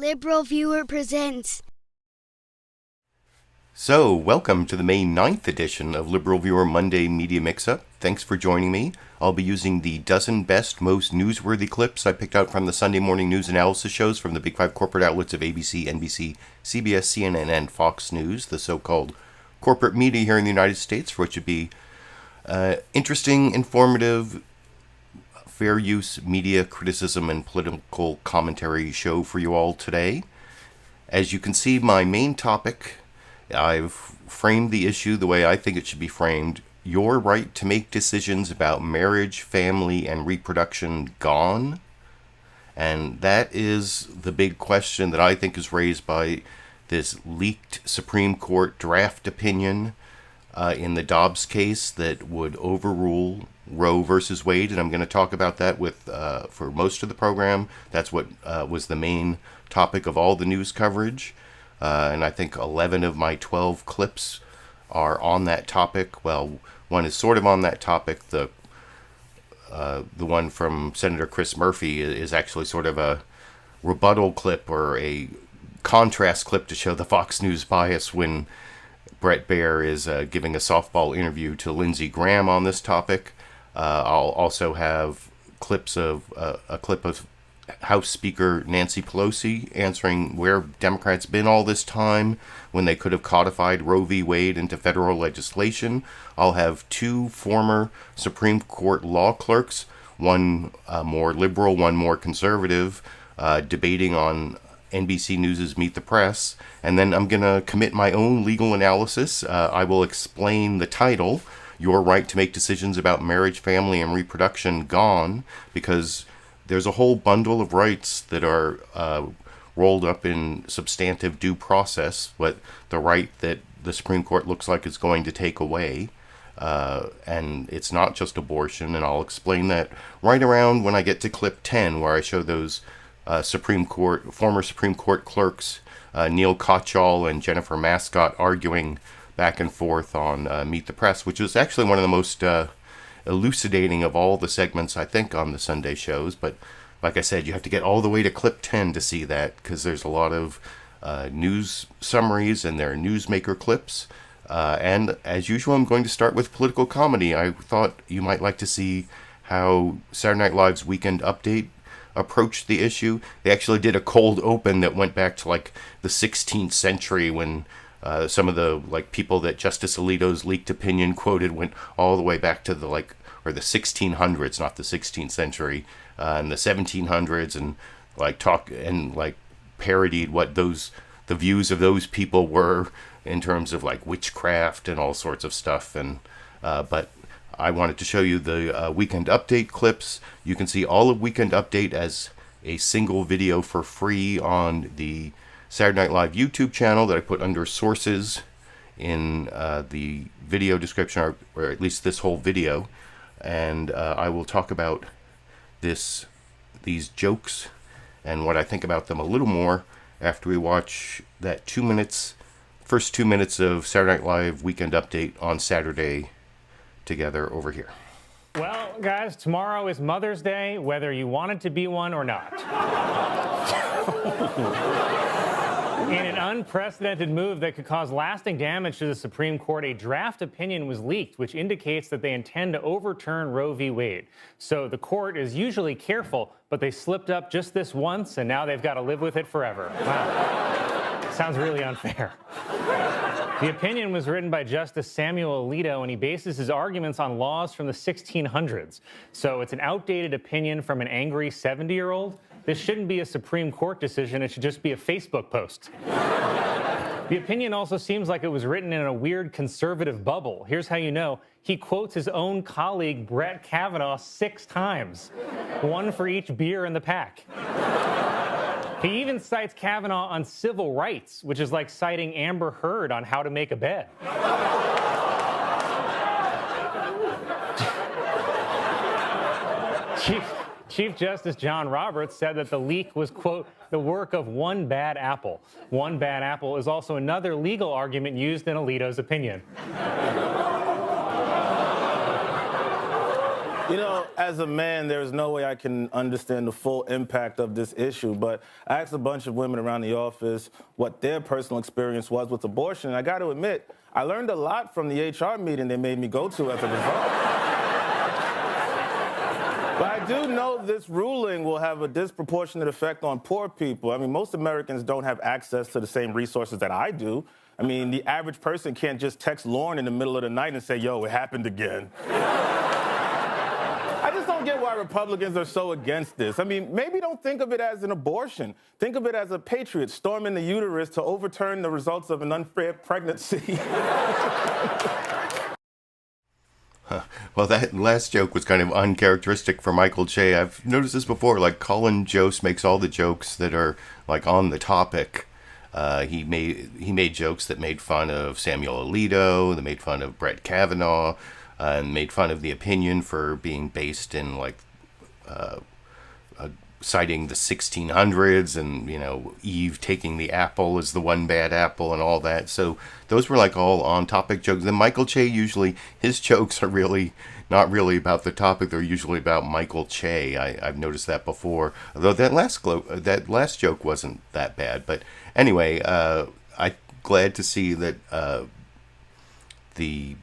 LiberalViewer presents. So, welcome to the May 9th edition of LiberalViewer Monday Media Mixup. Thanks for joining me. I'll be using the dozen best, most newsworthy clips I picked out from the Sunday morning news analysis shows from the big five corporate outlets of ABC, NBC, CBS, CNN, and Fox News, the so-called corporate media here in the United States, for which would be interesting, informative, fair use media criticism and political commentary show for you all today. As you can see, my main topic, I've framed the issue the way I think it should be framed. Your right to make decisions about marriage, family, and reproduction gone? And that is the big question that I think is raised by this leaked Supreme Court draft opinion in the Dobbs case that would overrule Roe versus Wade. And I'm going to talk about that for most of the program. That's what was the main topic of all the news coverage. And I think 11 of my 12 clips are on that topic. Well, one is sort of on that topic. The one from Senator Chris Murphy is actually sort of a rebuttal clip or a contrast clip to show the Fox News bias when Bret Baier is giving a softball interview to Lindsey Graham on this topic. I'll also have clips of a clip of House Speaker Nancy Pelosi answering where Democrats been all this time when they could have codified Roe v. Wade into federal legislation. I'll have two former Supreme Court law clerks, one more liberal, one more conservative, debating on NBC News' Meet the Press. And then I'm going to commit my own legal analysis. I will explain the title, Your Right to Make Decisions About Marriage, Family, and Reproduction Gone, because there's a whole bundle of rights that are rolled up in substantive due process, but the right that the Supreme Court looks like is going to take away. And it's not just abortion, and I'll explain that right around when I get to clip 10, where I show those former Supreme Court clerks, Neil Katyal and Jennifer Mascott, arguing back and forth on Meet the Press, which was actually one of the most elucidating of all the segments, I think, on the Sunday shows. But like I said, you have to get all the way to clip 10 to see that, because there's a lot of news summaries and there are newsmaker clips. And as usual, I'm going to start with political comedy. I thought you might like to see how Saturday Night Live's Weekend Update approached the issue. They actually did a cold open that went back to like the 16th century when some of the people that Justice Alito's leaked opinion quoted went all the way back to the 1600s, not the 16th century, and the 1700s, and parodied what the views of those people were in terms of witchcraft and all sorts of stuff. And but I wanted to show you the Weekend Update clips. You can see all of Weekend Update as a single video for free on the Saturday Night Live YouTube channel that I put under sources in the video description, or at least this whole video. And I will talk about these jokes and what I think about them a little more after we watch that first 2 minutes of Saturday Night Live Weekend Update on Saturday together over here. Well, guys, tomorrow is Mother's Day, whether you wanted to be one or not. In an unprecedented move that could cause lasting damage to the Supreme Court, a draft opinion was leaked, which indicates that they intend to overturn Roe v. Wade. So the court is usually careful, but they slipped up just this once, and now they've got to live with it forever. Wow. Sounds really unfair. The opinion was written by Justice Samuel Alito, and he bases his arguments on laws from the 1600s. So it's an outdated opinion from an angry 70-year-old. This shouldn't be a Supreme Court decision. It should just be a Facebook post. The opinion also seems like it was written in a weird conservative bubble. Here's how you know. He quotes his own colleague, Brett Kavanaugh, 6 times, one for each beer in the pack. He even cites Kavanaugh on civil rights, which is like citing Amber Heard on how to make a bed. Chief Justice John Roberts said that the leak was, quote, the work of one bad apple. One bad apple is also another legal argument used in Alito's opinion. You know, as a man, there's no way I can understand the full impact of this issue, but I asked a bunch of women around the office what their personal experience was with abortion, and I got to admit, I learned a lot from the HR meeting they made me go to as a result. But I do know this ruling will have a disproportionate effect on poor people. I mean, most Americans don't have access to the same resources that I do. I mean, the average person can't just text Lauren in the middle of the night and say, yo, it happened again. I just don't get why Republicans are so against this. I mean, maybe don't think of it as an abortion. Think of it as a patriot storming the uterus to overturn the results of an unfair pregnancy. Well, that last joke was kind of uncharacteristic for Michael Che. I've noticed this before, like Colin Jost makes all the jokes that are like on the topic. He made jokes that made fun of Samuel Alito, that made fun of Brett Kavanaugh, and made fun of the opinion for being based in like citing the 1600s and, you know, Eve taking the apple as the one bad apple and all that. So those were like all on-topic jokes. Then Michael Che, usually his jokes are really not really about the topic. They're usually about Michael Che. I've noticed that before. Although that last joke wasn't that bad. But anyway, I'm glad to see that the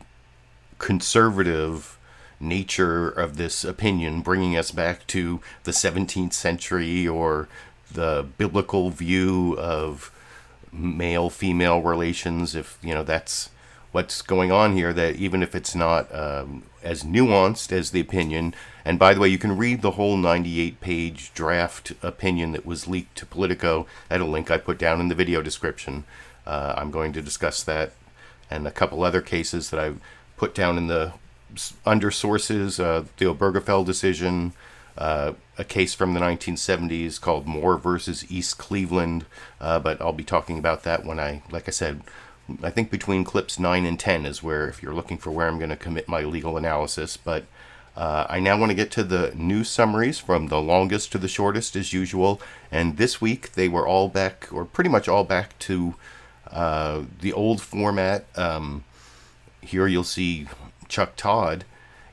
conservative nature of this opinion, bringing us back to the 17th century or the biblical view of male-female relations, if you know that's what's going on here, that even if it's not as nuanced as the opinion, and by the way, you can read the whole 98-page draft opinion that was leaked to Politico at a link I put down in the video description. I'm going to discuss that and a couple other cases that I've put down in the under sources, the Obergefell decision, a case from the 1970s called Moore versus East Cleveland, but I'll be talking about that when like I said, I think between clips 9 and 10 is where, if you're looking for where I'm going to commit my legal analysis. But I now want to get to the news summaries from the longest to the shortest as usual, and this week they were all back, or pretty much all back to the old format. Here you'll see Chuck Todd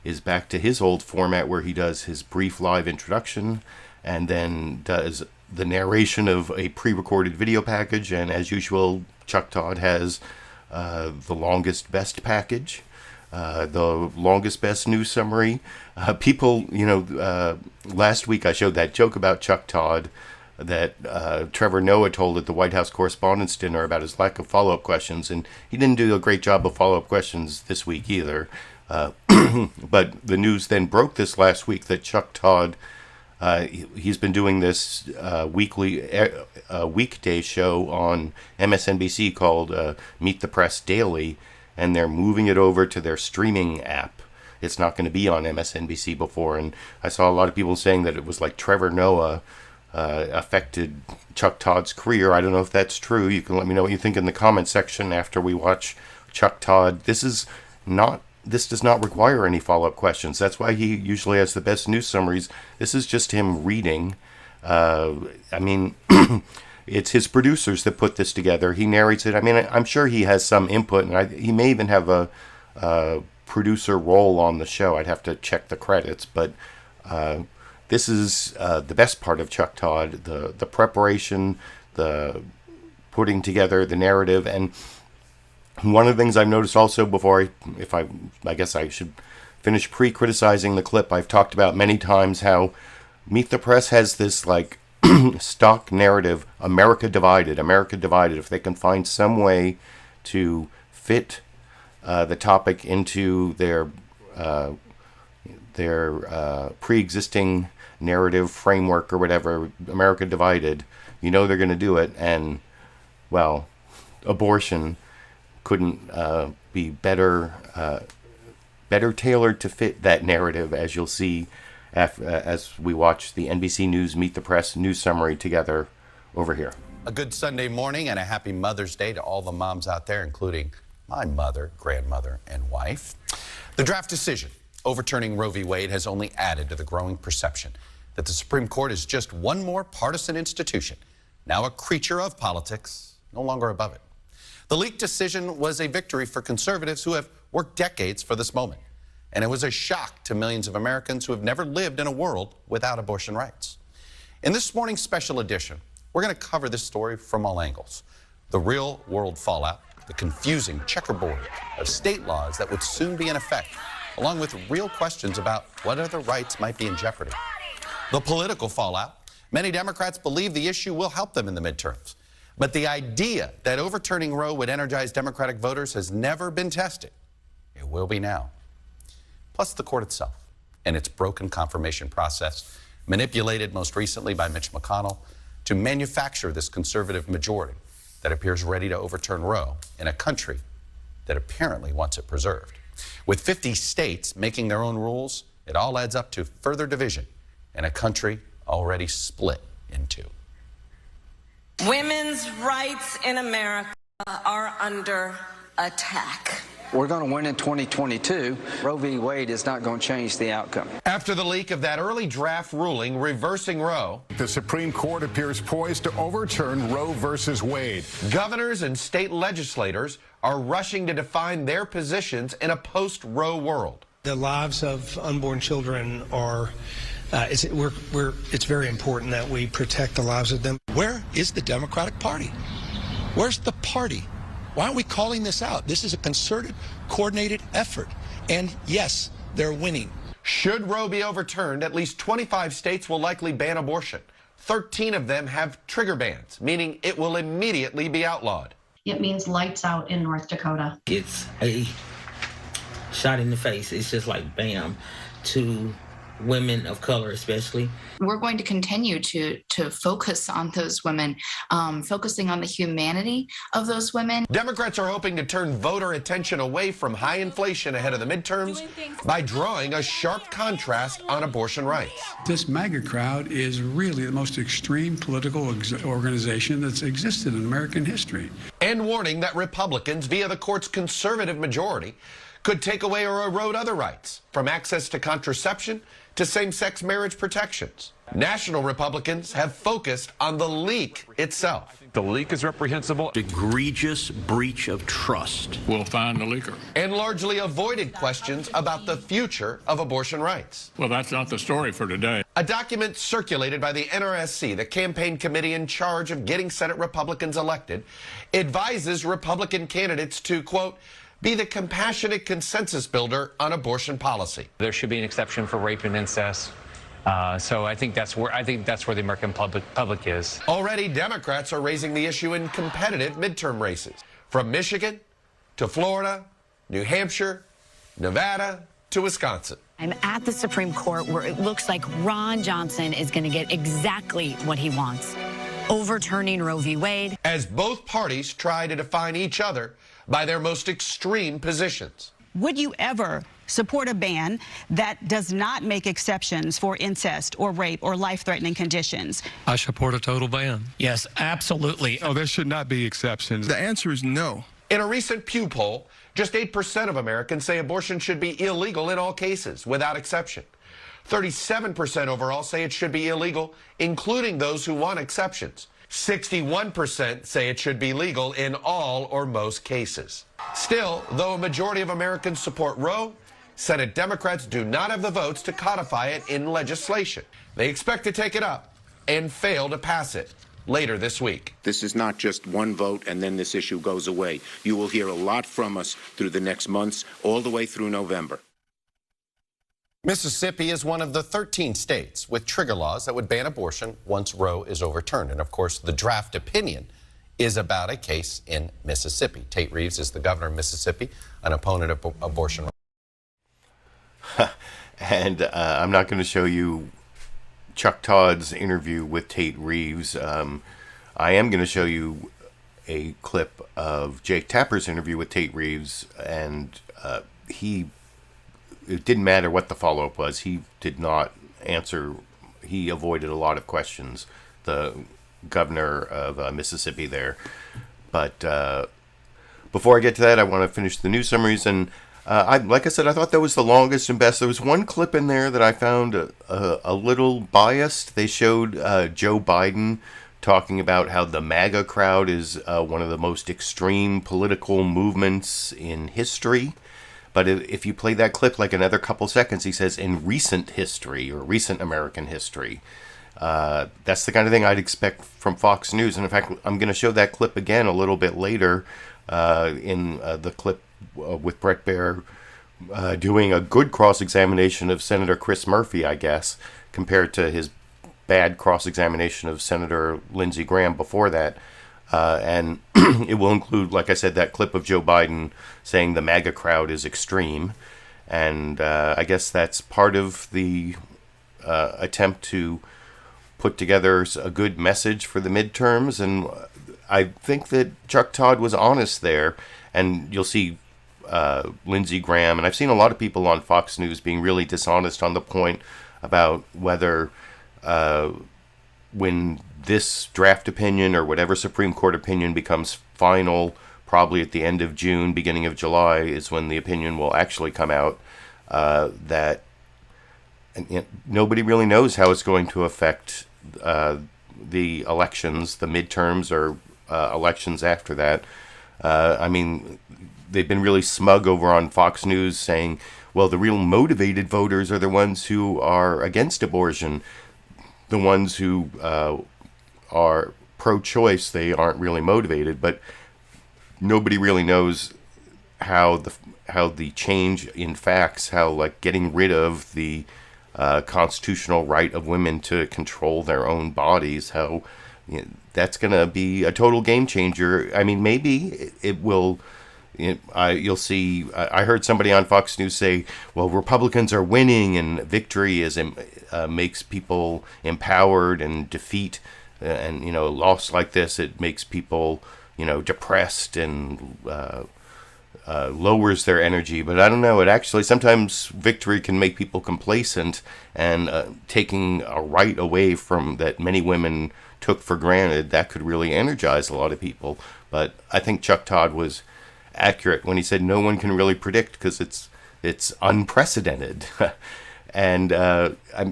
is back to his old format where he does his brief live introduction and then does the narration of a pre-recorded video package. And as usual, Chuck Todd has the longest best package, the longest best news summary. People, you know, last week I showed that joke about Chuck Todd that Trevor Noah told at the White House Correspondents' Dinner about his lack of follow-up questions, and he didn't do a great job of follow-up questions this week either. But the news then broke this last week that Chuck Todd, he's been doing this weekday show on MSNBC called Meet the Press Daily, and they're moving it over to their streaming app. It's not going to be on MSNBC before, and I saw a lot of people saying that it was like Trevor Noah affected Chuck Todd's career. I don't know if that's true. You can let me know what you think in the comment section after we watch Chuck Todd. This does not require any follow-up questions. That's why he usually has the best news summaries. This is just him reading. I mean, it's his producers that put this together. He narrates it. I mean, I'm sure he has some input, and he may even have a producer role on the show. I'd have to check the credits, but this is the best part of Chuck Todd, the preparation, the putting together the narrative. And one of the things I've noticed also before, I guess I should finish pre-criticizing the clip, I've talked about many times how Meet the Press has this like stock narrative, America divided. If they can find some way to fit the topic into their pre-existing narrative framework or whatever, America divided, you know they're going to do it. And, well, abortion couldn't be better tailored to fit that narrative, as you'll see as we watch the NBC News Meet the Press news summary together over here. A good Sunday morning and a happy Mother's Day to all the moms out there, including my mother, grandmother, and wife. The draft decision overturning Roe v. Wade has only added to the growing perception that the Supreme Court is just one more partisan institution, now a creature of politics, no longer above it. The leaked decision was a victory for conservatives who have worked decades for this moment. and it was a shock to millions of Americans who have never lived in a world without abortion rights. In this morning's special edition, we're going to cover this story from all angles. The real-world fallout, the confusing checkerboard of state laws that would soon be in effect, along with real questions about what other rights might be in jeopardy. The political fallout. Many Democrats believe the issue will help them in the midterms. But the idea that overturning Roe would energize Democratic voters has never been tested. It will be now. Plus the court itself and its broken confirmation process, manipulated most recently by Mitch McConnell to manufacture this conservative majority that appears ready to overturn Roe in a country that apparently wants it preserved. With 50 states making their own rules, it all adds up to further division in a country already split in two. Women's rights in America are under attack. We're going to win in 2022. Roe v. Wade is not going to change the outcome. After the leak of that early draft ruling reversing Roe, the Supreme Court appears poised to overturn Roe versus Wade. Governors and state legislators are rushing to define their positions in a post-Roe world. The lives of unborn children are, it's very important that we protect the lives of them. Where is the Democratic Party? Where's the party? Why aren't we calling this out? This is a concerted, coordinated effort. And yes, they're winning. Should Roe be overturned, at least 25 states will likely ban abortion. 13 of them have trigger bans, meaning it will immediately be outlawed. It means lights out in North Dakota. It's a shot in the face. It's just like bam to women of color especially. We're going to continue to focus on those women, focusing on the humanity of those women. Democrats are hoping to turn voter attention away from high inflation ahead of the midterms by drawing a sharp contrast on abortion rights. This MAGA crowd is really the most extreme political organization that's existed in American history. And warning that Republicans, via the court's conservative majority, could take away or erode other rights, from access to contraception to same-sex marriage protections. National Republicans have focused on the leak itself. The leak is reprehensible. Egregious breach of trust. We'll find the leaker. And largely avoided questions about the future of abortion rights. Well, that's not the story for today. A document circulated by the NRSC, the campaign committee in charge of getting Senate Republicans elected, advises Republican candidates to, quote, be the compassionate consensus builder on abortion policy. There should be an exception for rape and incest. So I think that's where the American public is. Already, Democrats are raising the issue in competitive midterm races, from Michigan to Florida, New Hampshire, Nevada to Wisconsin. I'm at the Supreme Court where it looks like Ron Johnson is going to get exactly what he wants, overturning Roe v. Wade. As both parties try to define each other by their most extreme positions. Would you ever support a ban that does not make exceptions for incest or rape or life-threatening conditions? I support a total ban. Yes, absolutely. Oh, there should not be exceptions. The answer is no. In a recent Pew poll, just 8% of Americans say abortion should be illegal in all cases, without exception. 37% overall say it should be illegal, including those who want exceptions. 61% say it should be legal in all or most cases. Still, though a majority of Americans support Roe, Senate Democrats do not have the votes to codify it in legislation. They expect to take it up and fail to pass it later this week. This is not just one vote and then this issue goes away. You will hear a lot from us through the next months, all the way through November. Mississippi is one of the 13 states with trigger laws that would ban abortion once Roe is overturned. And of course, the draft opinion is about a case in Mississippi. Tate Reeves is the governor of Mississippi, an opponent of abortion. And I'm not going to show you Chuck Todd's interview with Tate Reeves. I am going to show you a clip of Jake Tapper's interview with Tate Reeves, and it didn't matter what the follow-up was. He did not answer. He avoided a lot of questions, the governor of Mississippi there. But before I get to that, I want to finish the news summaries. And like I said, I thought that was the longest and best. There was one clip in there that I found a little biased. They showed Joe Biden talking about how the MAGA crowd is one of the most extreme political movements in history. But if you play that clip like another couple seconds, he says, in recent history or recent American history. That's the kind of thing I'd expect from Fox News. And in fact, I'm going to show that clip again a little bit later in the clip with Bret Baier doing a good cross-examination of Senator Chris Murphy, I guess, compared to his bad cross-examination of Senator Lindsey Graham before that. And it will include, like I said, that clip of Joe Biden saying the MAGA crowd is extreme. And I guess that's part of the attempt to put together a good message for the midterms. And I think that Chuck Todd was honest there. And you'll see Lindsey Graham, and I've seen a lot of people on Fox News being really dishonest on the point about whether when this draft opinion or whatever Supreme Court opinion becomes final, probably at the end of June, beginning of July, is when the opinion will actually come out, that nobody really knows how it's going to affect the elections, the midterms, or elections after that. I mean, they've been really smug over on Fox News saying, well, the real motivated voters are the ones who are against abortion. The ones who are pro-choice, they aren't really motivated, but nobody really knows how the change in facts, how like getting rid of the constitutional right of women to control their own bodies, how that's going to be a total game changer. I mean, maybe it will. You'll see. I heard somebody on Fox News say, "Well, Republicans are winning, and victory is makes people empowered, and defeat, and loss like this, it makes people depressed and lowers their energy." But I don't know. It actually sometimes victory can make people complacent, and taking a right away from that many women took for granted, that could really energize a lot of people. But I think Chuck Todd was accurate when he said no one can really predict because it's unprecedented. And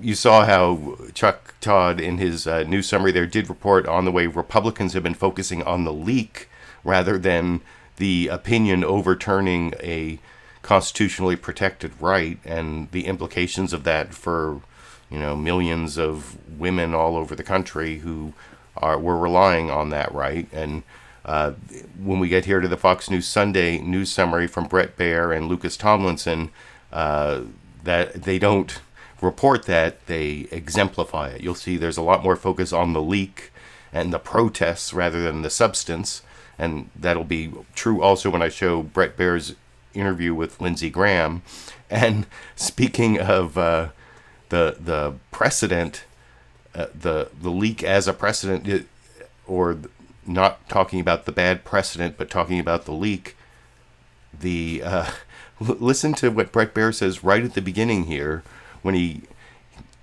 you saw how Chuck Todd in his news summary there did report on the way Republicans have been focusing on the leak rather than the opinion overturning a constitutionally protected right and the implications of that for millions of women all over the country who were relying on that right. And when we get here to the Fox News Sunday news summary from Bret Baier and Lucas Tomlinson, that they don't report that, they exemplify it. You'll see there's a lot more focus on the leak and the protests rather than the substance. And that'll be true also when I show Bret Baier's interview with Lindsey Graham. And speaking of the precedent, the leak as a precedent, or not talking about the bad precedent, but talking about the leak, listen to what Bret Baier says right at the beginning here when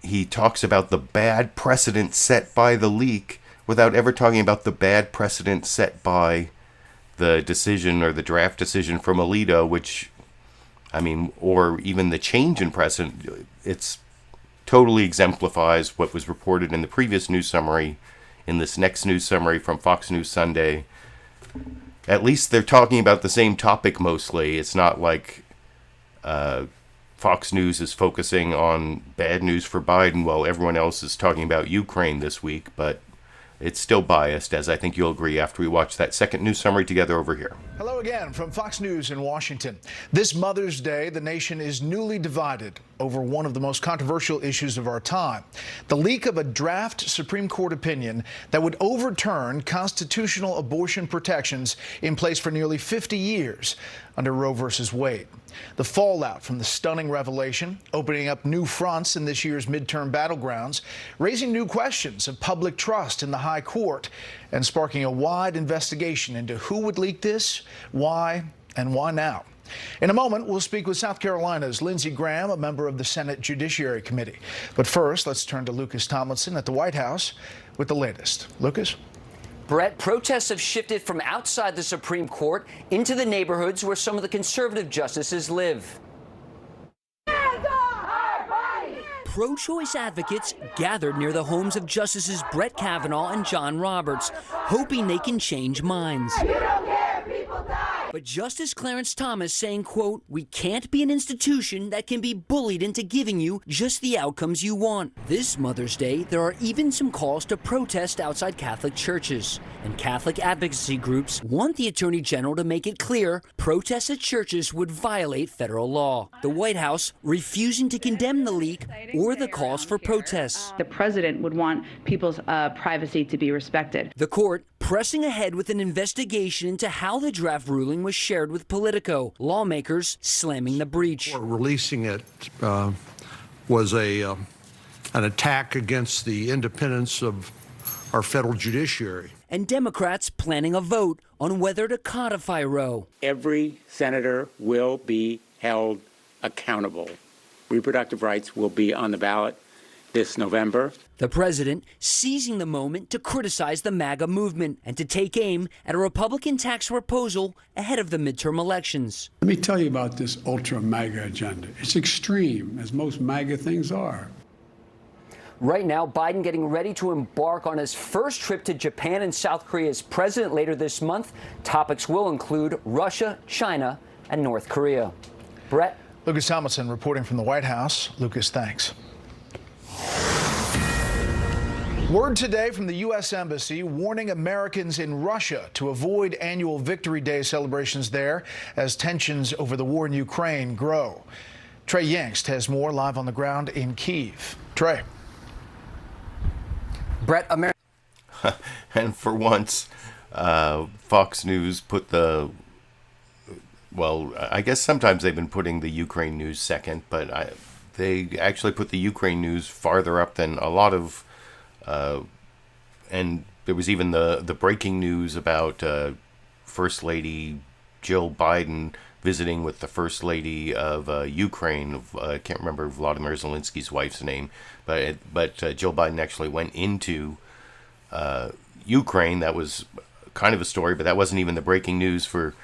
he talks about the bad precedent set by the leak without ever talking about the bad precedent set by the decision or the draft decision from Alito, which, I mean, or even the change in precedent. It's totally exemplifies what was reported in the previous news summary. In this next news summary from Fox News Sunday, at least they're talking about the same topic mostly. It's not like Fox News is focusing on bad news for Biden while everyone else is talking about Ukraine this week, but it's still biased, as I think you'll agree after we watch that second news summary together over here. Hello again from Fox News in Washington. This Mother's Day, the nation is newly divided over one of the most controversial issues of our time, the leak of a draft Supreme Court opinion that would overturn constitutional abortion protections in place for nearly 50 years under Roe versus Wade. The fallout from the stunning revelation, opening up new fronts in this year's midterm battlegrounds, raising new questions of public trust in the high court, and sparking a wide investigation into who would leak this, why, and why now. In a moment, we'll speak with South Carolina's Lindsey Graham, a member of the Senate Judiciary Committee. But first, let's turn to Lucas Tomlinson at the White House with the latest. Lucas? Brett, protests have shifted from outside the Supreme Court into the neighborhoods where some of the conservative justices live. Pro-choice advocates gathered near the homes of Justices Brett Kavanaugh and John Roberts, hoping they can change minds. You don't care if people die. But Justice Clarence Thomas saying, quote, "We can't be an institution that can be bullied into giving you just the outcomes you want." This Mother's Day, there are even some calls to protest outside Catholic churches. And Catholic advocacy groups want the Attorney General to make it clear protests at churches would violate federal law. The White House refusing to condemn the leak or the calls for protests. The president would want people's privacy to be respected. The court pressing ahead with an investigation into how the draft ruling was shared with Politico. Lawmakers slamming the breach. Releasing it was an attack against the independence of our federal judiciary. And Democrats planning a vote on whether to codify Roe. Every senator will be held accountable. Reproductive rights will be on the ballot this November. The president seizing the moment to criticize the MAGA movement and to take aim at a Republican tax proposal ahead of the midterm elections. Let me tell you about this ultra MAGA agenda. It's extreme, as most MAGA things are. Right now, Biden getting ready to embark on his first trip to Japan and South Korea as president later this month. Topics will include Russia, China, and North Korea. Brett? Lucas Tomlinson reporting from the White House. Lucas, thanks. Word today from the U.S. Embassy warning Americans in Russia to avoid annual Victory Day celebrations there as tensions over the war in Ukraine grow. Trey Yingst has more live on the ground in Kyiv. Trey. Brett, And for once, Fox News put I guess sometimes they've been putting the Ukraine news second, but they actually put the Ukraine news farther up than a lot of, and there was even the breaking news about First Lady Jill Biden visiting with the First Lady of Ukraine. I can't remember Vladimir Zelensky's wife's name, but Jill Biden actually went into Ukraine. That was kind of a story, but that wasn't even the breaking news for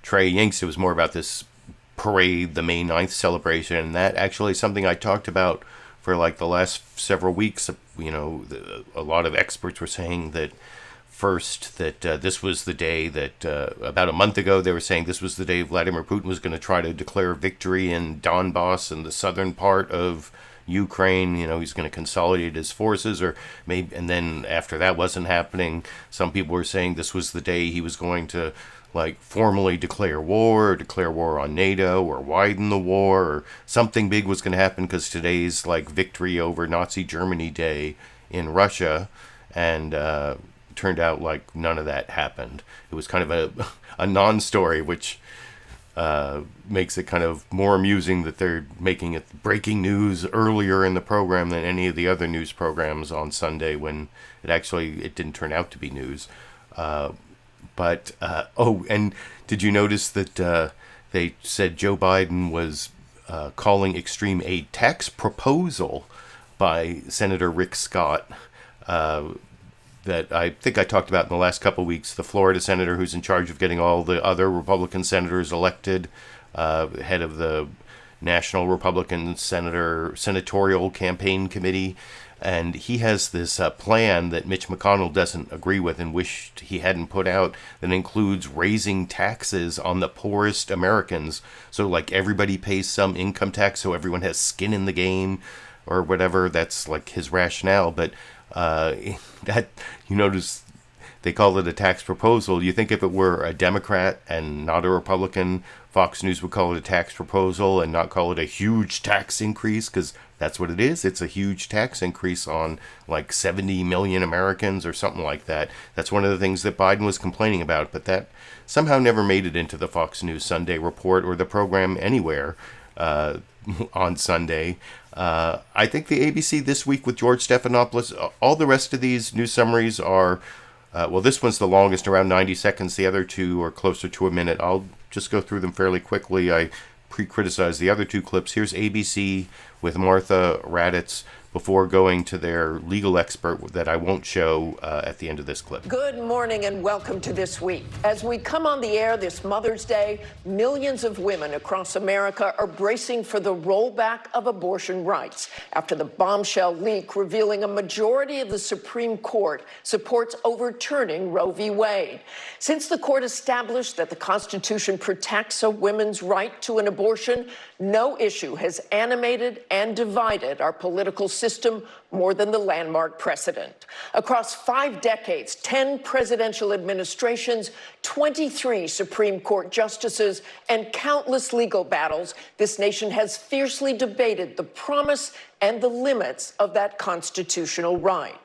Trey Yingst. It was more about this parade, the May 9th celebration, and that actually is something I talked about for like the last several weeks. You know, a lot of experts were saying that this was the day that about a month ago they were saying this was the day Vladimir Putin was going to try to declare victory in Donbass and the southern part of Ukraine. You know, he's going to consolidate his forces, or maybe, and then after that wasn't happening, some people were saying this was the day he was going to like formally declare war on NATO, or widen the war, or something big was going to happen because today's like victory over Nazi Germany Day in Russia, and turned out like none of that happened. It was kind of a non-story, which makes it kind of more amusing that they're making it breaking news earlier in the program than any of the other news programs on Sunday, when it didn't turn out to be news. And did you notice that they said Joe Biden was calling extreme a tax proposal by Senator Rick Scott, that I think I talked about in the last couple of weeks, the Florida senator who's in charge of getting all the other Republican senators elected, head of the National Republican Senatorial Campaign Committee. And he has this plan that Mitch McConnell doesn't agree with and wished he hadn't put out, that includes raising taxes on the poorest Americans. So like everybody pays some income tax so everyone has skin in the game or whatever. That's like his rationale. But that, you notice they call it a tax proposal. You think if it were a Democrat and not a Republican, Fox News would call it a tax proposal and not call it a huge tax increase, because that's what it is. It's a huge tax increase on like 70 million Americans or something like that. That's one of the things that Biden was complaining about, but that somehow never made it into the Fox News Sunday report or the program anywhere on Sunday. I think the ABC This Week with George Stephanopoulos, all the rest of these news summaries are, this one's the longest, around 90 seconds. The other two are closer to a minute. I'll just go through them fairly quickly. I pre-criticized the other two clips. Here's ABC with Martha Raddatz before going to their legal expert that I won't show at the end of this clip. Good morning and welcome to This Week. As we come on the air this Mother's Day, millions of women across America are bracing for the rollback of abortion rights after the bombshell leak revealing a majority of the Supreme Court supports overturning Roe v. Wade. Since the court established that the Constitution protects a woman's right to an abortion, no issue has animated and divided our political system more than the landmark precedent. Across 5 decades, 10 presidential administrations, 23 Supreme Court justices, and countless legal battles, this nation has fiercely debated the promise and the limits of that constitutional right.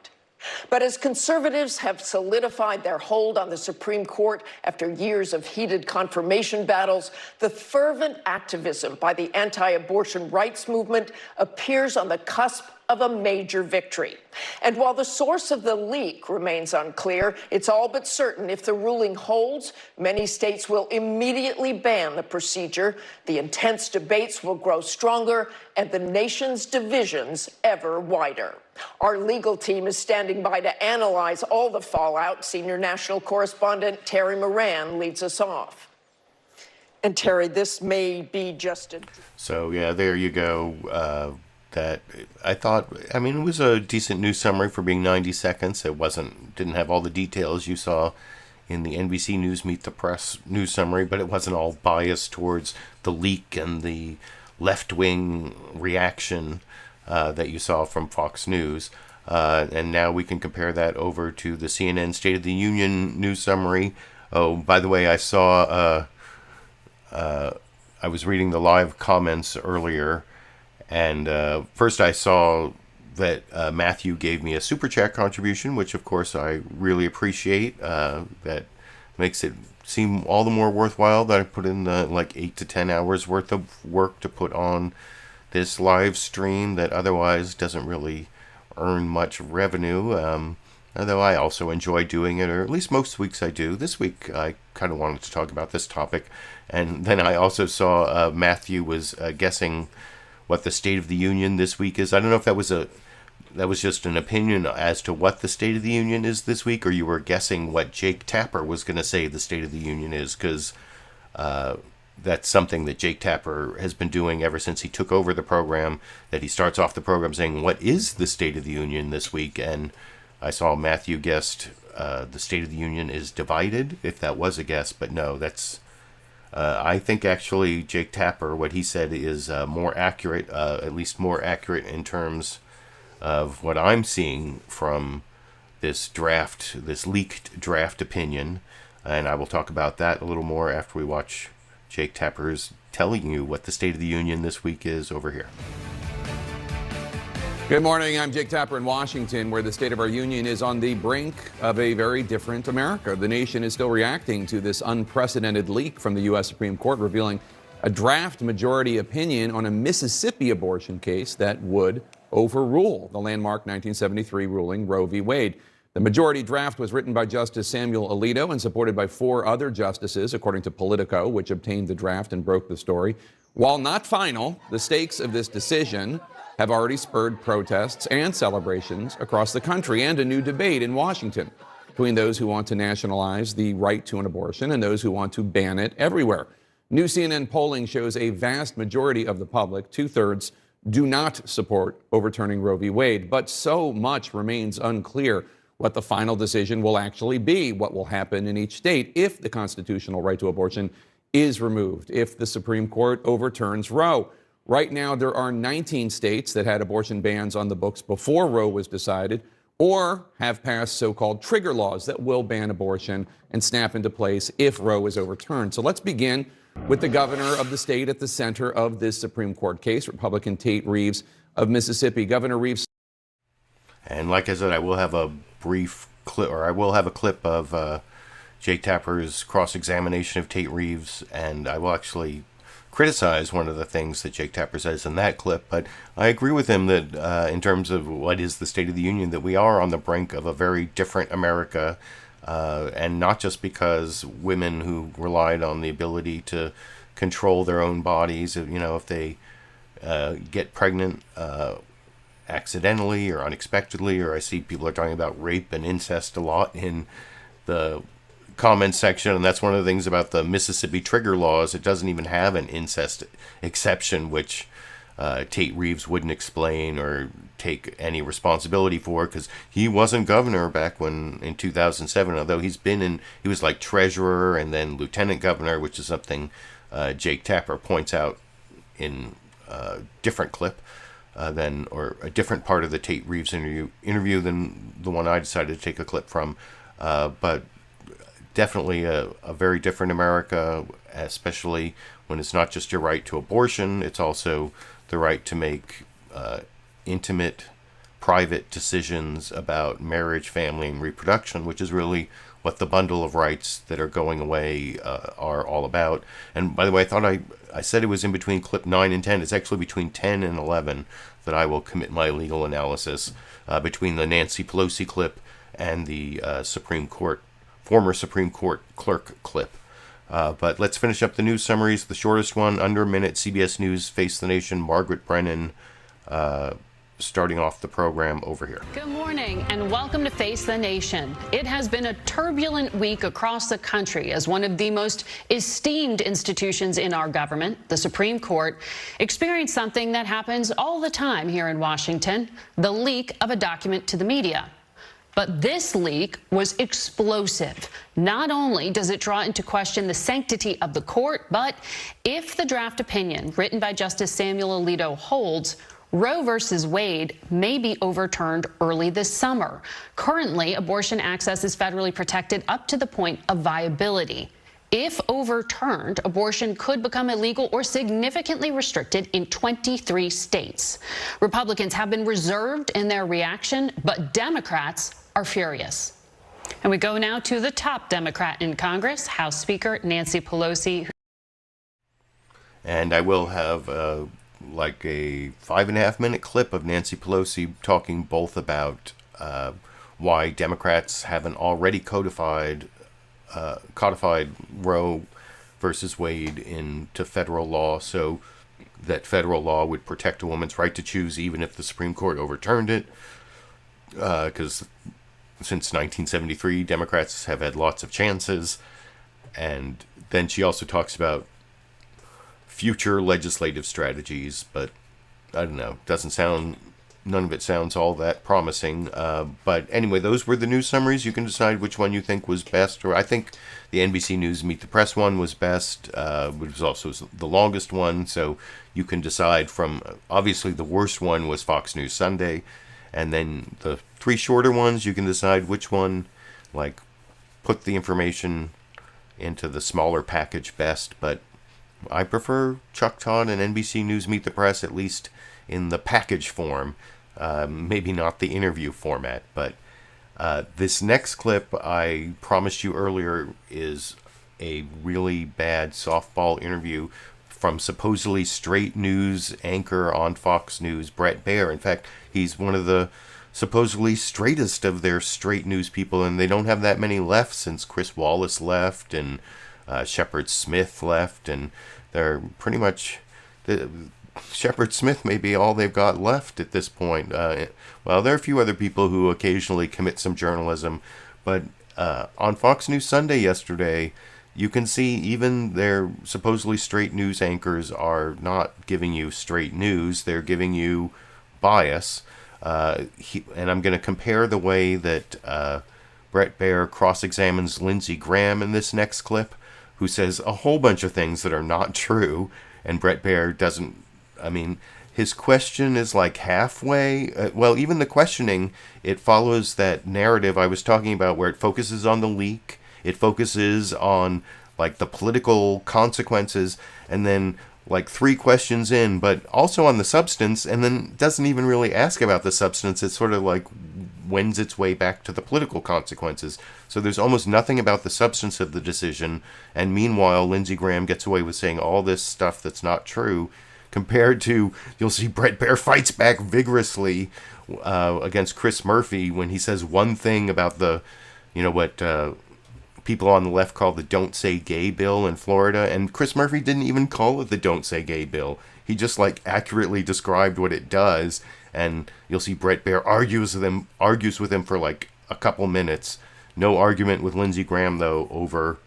But as conservatives have solidified their hold on the Supreme Court after years of heated confirmation battles, the fervent activism by the anti-abortion rights movement appears on the cusp of a major victory. And while the source of the leak remains unclear, it's all but certain if the ruling holds, many states will immediately ban the procedure, the intense debates will grow stronger, and the nation's divisions ever wider. Our legal team is standing by to analyze all the fallout. Senior national correspondent Terry Moran leads us off. And Terry, this may be just a... So, yeah, there you go. That I thought, I mean, it was a decent news summary for being 90 seconds. It didn't have all the details you saw in the NBC News Meet the Press news summary, but it wasn't all biased towards the leak and the left-wing reaction that you saw from Fox News. And now we can compare that over to the CNN State of the Union news summary. Oh, by the way, I saw, I was reading the live comments earlier, and first I saw that Matthew gave me a Super Chat contribution, which of course I really appreciate. That makes it seem all the more worthwhile that I put in the 8 to 10 hours worth of work to put on this live stream that otherwise doesn't really earn much revenue. Although I also enjoy doing it, or at least most weeks I do. This week I kind of wanted to talk about this topic. And then I also saw Matthew was guessing what the State of the Union this week is. I don't know if that was just an opinion as to what the State of the Union is this week, or you were guessing what Jake Tapper was going to say the State of the Union is, because that's something that Jake Tapper has been doing ever since he took over the program, that he starts off the program saying, what is the State of the Union this week? And I saw Matthew guessed the State of the Union is divided, if that was a guess, but no, that's... I think actually Jake Tapper, what he said is more accurate, at least more accurate in terms of what I'm seeing from this leaked draft opinion. And I will talk about that a little more after we watch Jake Tapper's telling you what the State of the Union this week is over here. Good morning. I'm Jake Tapper in Washington, where the State of our Union is on the brink of a very different America. The nation is still reacting to this unprecedented leak from the U.S. Supreme Court revealing a draft majority opinion on a Mississippi abortion case that would overrule the landmark 1973 ruling Roe v. Wade. The majority draft was written by Justice Samuel Alito and supported by 4 other justices, according to Politico, which obtained the draft and broke the story. While not final, the stakes of this decision have already spurred protests and celebrations across the country, and a new debate in Washington between those who want to nationalize the right to an abortion and those who want to ban it everywhere. New CNN polling shows a vast majority of the public, 2/3, do not support overturning Roe v. Wade, but so much remains unclear what the final decision will actually be, what will happen in each state if the constitutional right to abortion is removed, if the Supreme Court overturns Roe. Right now, there are 19 states that had abortion bans on the books before Roe was decided, or have passed so-called trigger laws that will ban abortion and snap into place if Roe is overturned. So let's begin with the governor of the state at the center of this Supreme Court case, Republican Tate Reeves of Mississippi. Governor Reeves. And like I said, I will have a brief clip, or I will have a clip of Jake Tapper's cross-examination of Tate Reeves, and I will actually criticize one of the things that Jake Tapper says in that clip, but I agree with him that in terms of what is the State of the Union, that we are on the brink of a very different America, and not just because women who relied on the ability to control their own bodies, if they get pregnant accidentally or unexpectedly, or I see people are talking about rape and incest a lot in the comment section, and that's one of the things about the Mississippi trigger laws. It doesn't even have an incest exception, which Tate Reeves wouldn't explain or take any responsibility for, because he wasn't governor back when in 2007, although he was like treasurer and then lieutenant governor, which is something Jake Tapper points out in a different clip or a different part of the Tate Reeves interview than the one I decided to take a clip from. But definitely a very different America, especially when it's not just your right to abortion, it's also the right to make intimate, private decisions about marriage, family, and reproduction, which is really what the bundle of rights that are going away are all about. And by the way, I thought I said it was in between clip 9 and 10. It's actually between 10 and 11 that I will commit my legal analysis, between the Nancy Pelosi clip and the former Supreme Court clerk clip. But let's finish up the news summaries. The shortest one, under a minute. CBS News, Face the Nation, Margaret Brennan, starting off the program over here. Good morning and welcome to Face the Nation. It has been a turbulent week across the country as one of the most esteemed institutions in our government, the Supreme Court, experienced something that happens all the time here in Washington, the leak of a document to the media. But this leak was explosive. Not only does it draw into question the sanctity of the court, but if the draft opinion written by Justice Samuel Alito holds, Roe versus Wade may be overturned early this summer. Currently, abortion access is federally protected up to the point of viability. If overturned, abortion could become illegal or significantly restricted in 23 states. Republicans have been reserved in their reaction, but Democrats are furious. And we go now to the top Democrat in Congress, House Speaker Nancy Pelosi. And I will have like a 5.5 minute clip of Nancy Pelosi talking both about why Democrats haven't already codified Roe versus Wade into federal law, so that federal law would protect a woman's right to choose even if the Supreme Court overturned it. Because since 1973, Democrats have had lots of chances. And then she also talks about future legislative strategies, but I don't know, none of it sounds all that promising. But anyway, those were the news summaries. You can decide which one you think was best, or I think the NBC News Meet the Press one was best, which was also the longest one, so you can decide from, obviously the worst one was Fox News Sunday, and then the 3 shorter ones, you can decide which one, like, put the information into the smaller package best, but I prefer Chuck Todd and NBC News Meet the Press, at least in the package form, maybe not the interview format. But this next clip I promised you earlier is a really bad softball interview from supposedly straight news anchor on Fox News, Bret Baier. In fact, he's one of the supposedly straightest of their straight news people, and they don't have that many left since Chris Wallace left and Shepard Smith left, and they're pretty much Shepard Smith may be all they've got left at this point. Well, there are a few other people who occasionally commit some journalism, but on Fox News Sunday yesterday, you can see even their supposedly straight news anchors are not giving you straight news. They're giving you bias. And I'm going to compare the way that Bret Baier cross-examines Lindsey Graham in this next clip, who says a whole bunch of things that are not true, and Bret Baier doesn't. I mean, his question is like halfway. Well, even the questioning, it follows that narrative I was talking about where it focuses on the leak, it focuses on like the political consequences, and then like 3 questions in, but also on the substance, and then doesn't even really ask about the substance. It sort of like wends its way back to the political consequences. So there's almost nothing about the substance of the decision, and meanwhile, Lindsey Graham gets away with saying all this stuff that's not true, compared to, you'll see Bret Baier fights back vigorously against Chris Murphy when he says one thing about the, what people on the left call the Don't Say Gay bill in Florida, and Chris Murphy didn't even call it the Don't Say Gay bill. he just like accurately described what it does. And you'll see Bret Baier argues with him for like a couple minutes. No argument with Lindsey Graham, though, over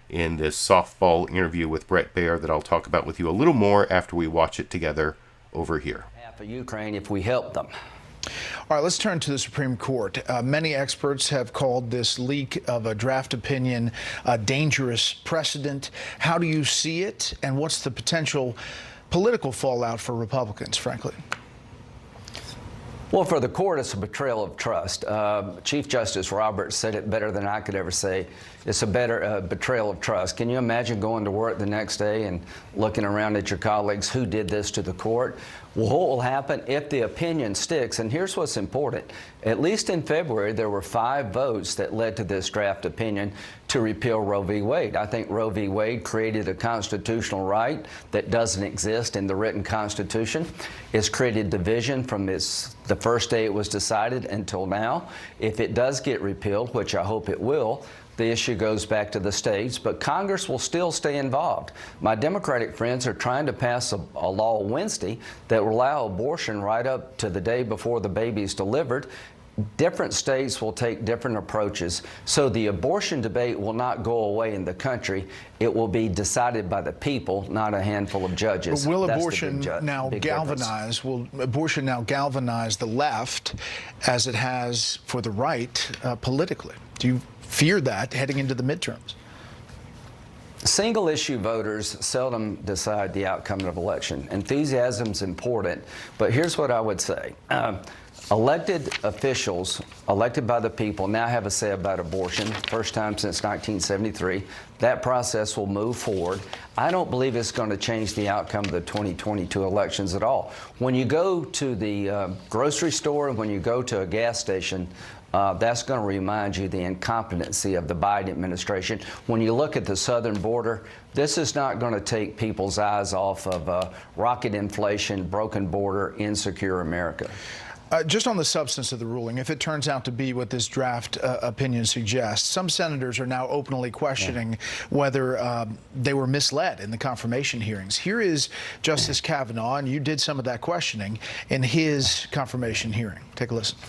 in this softball interview with Bret Baier that I'll talk about with you a little more after we watch it together over here. Half of Ukraine if we help them. All right, let's turn to the Supreme Court. Many experts have called this leak of a draft opinion a dangerous precedent. How do you see it, and what's the potential political fallout for Republicans, frankly? Well, for the court, it's a betrayal of trust. Chief Justice Roberts said it better than I could ever say. It's a betrayal of trust. Can you imagine going to work the next day and looking around at your colleagues who did this to the court? Well, what will happen if the opinion sticks? And here's what's important. At least in February, there were 5 votes that led to this draft opinion to repeal Roe v. Wade. I think Roe v. Wade created a constitutional right that doesn't exist in the written Constitution. It's created division from the first day it was decided until now. If it does get repealed, which I hope it will, the issue goes back to the states, but Congress will still stay involved. My Democratic friends are trying to pass a law Wednesday that will allow abortion right up to the day before the baby's delivered. Different states will take different approaches, so the abortion debate will not go away in the country. It will be decided by the people, not a handful of judges. But will abortion now galvanize the left as it has for the right politically? Do you fear that heading into the midterms? Single-issue voters seldom decide the outcome of an election. Enthusiasm's important, but here's what I would say. Elected officials, elected by the people, now have a say about abortion, first time since 1973. That process will move forward. I don't believe it's going to change the outcome of the 2022 elections at all. When you go to the grocery store and when you go to a gas station, that's going to remind you the incompetency of the Biden administration. When you look at the southern border, this is not going to take people's eyes off of rocket inflation, broken border, insecure America. Just on the substance of the ruling, if it turns out to be what this draft opinion suggests, some senators are now openly questioning whether they were misled in the confirmation hearings. Here is Justice Kavanaugh, and you did some of that questioning in his confirmation hearing. Take a listen.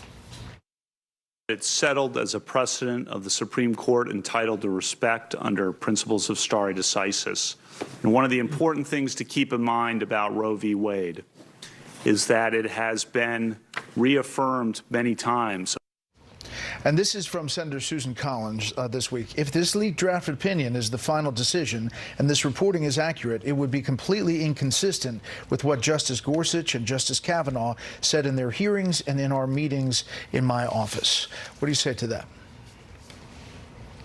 It's settled as a precedent of the Supreme Court entitled to respect under principles of stare decisis. And one of the important things to keep in mind about Roe v. Wade is that it has been reaffirmed many times. And this is from Senator Susan Collins this week. If this leaked draft opinion is the final decision and this reporting is accurate, it would be completely inconsistent with what Justice Gorsuch and Justice Kavanaugh said in their hearings and in our meetings in my office. What do you say to that?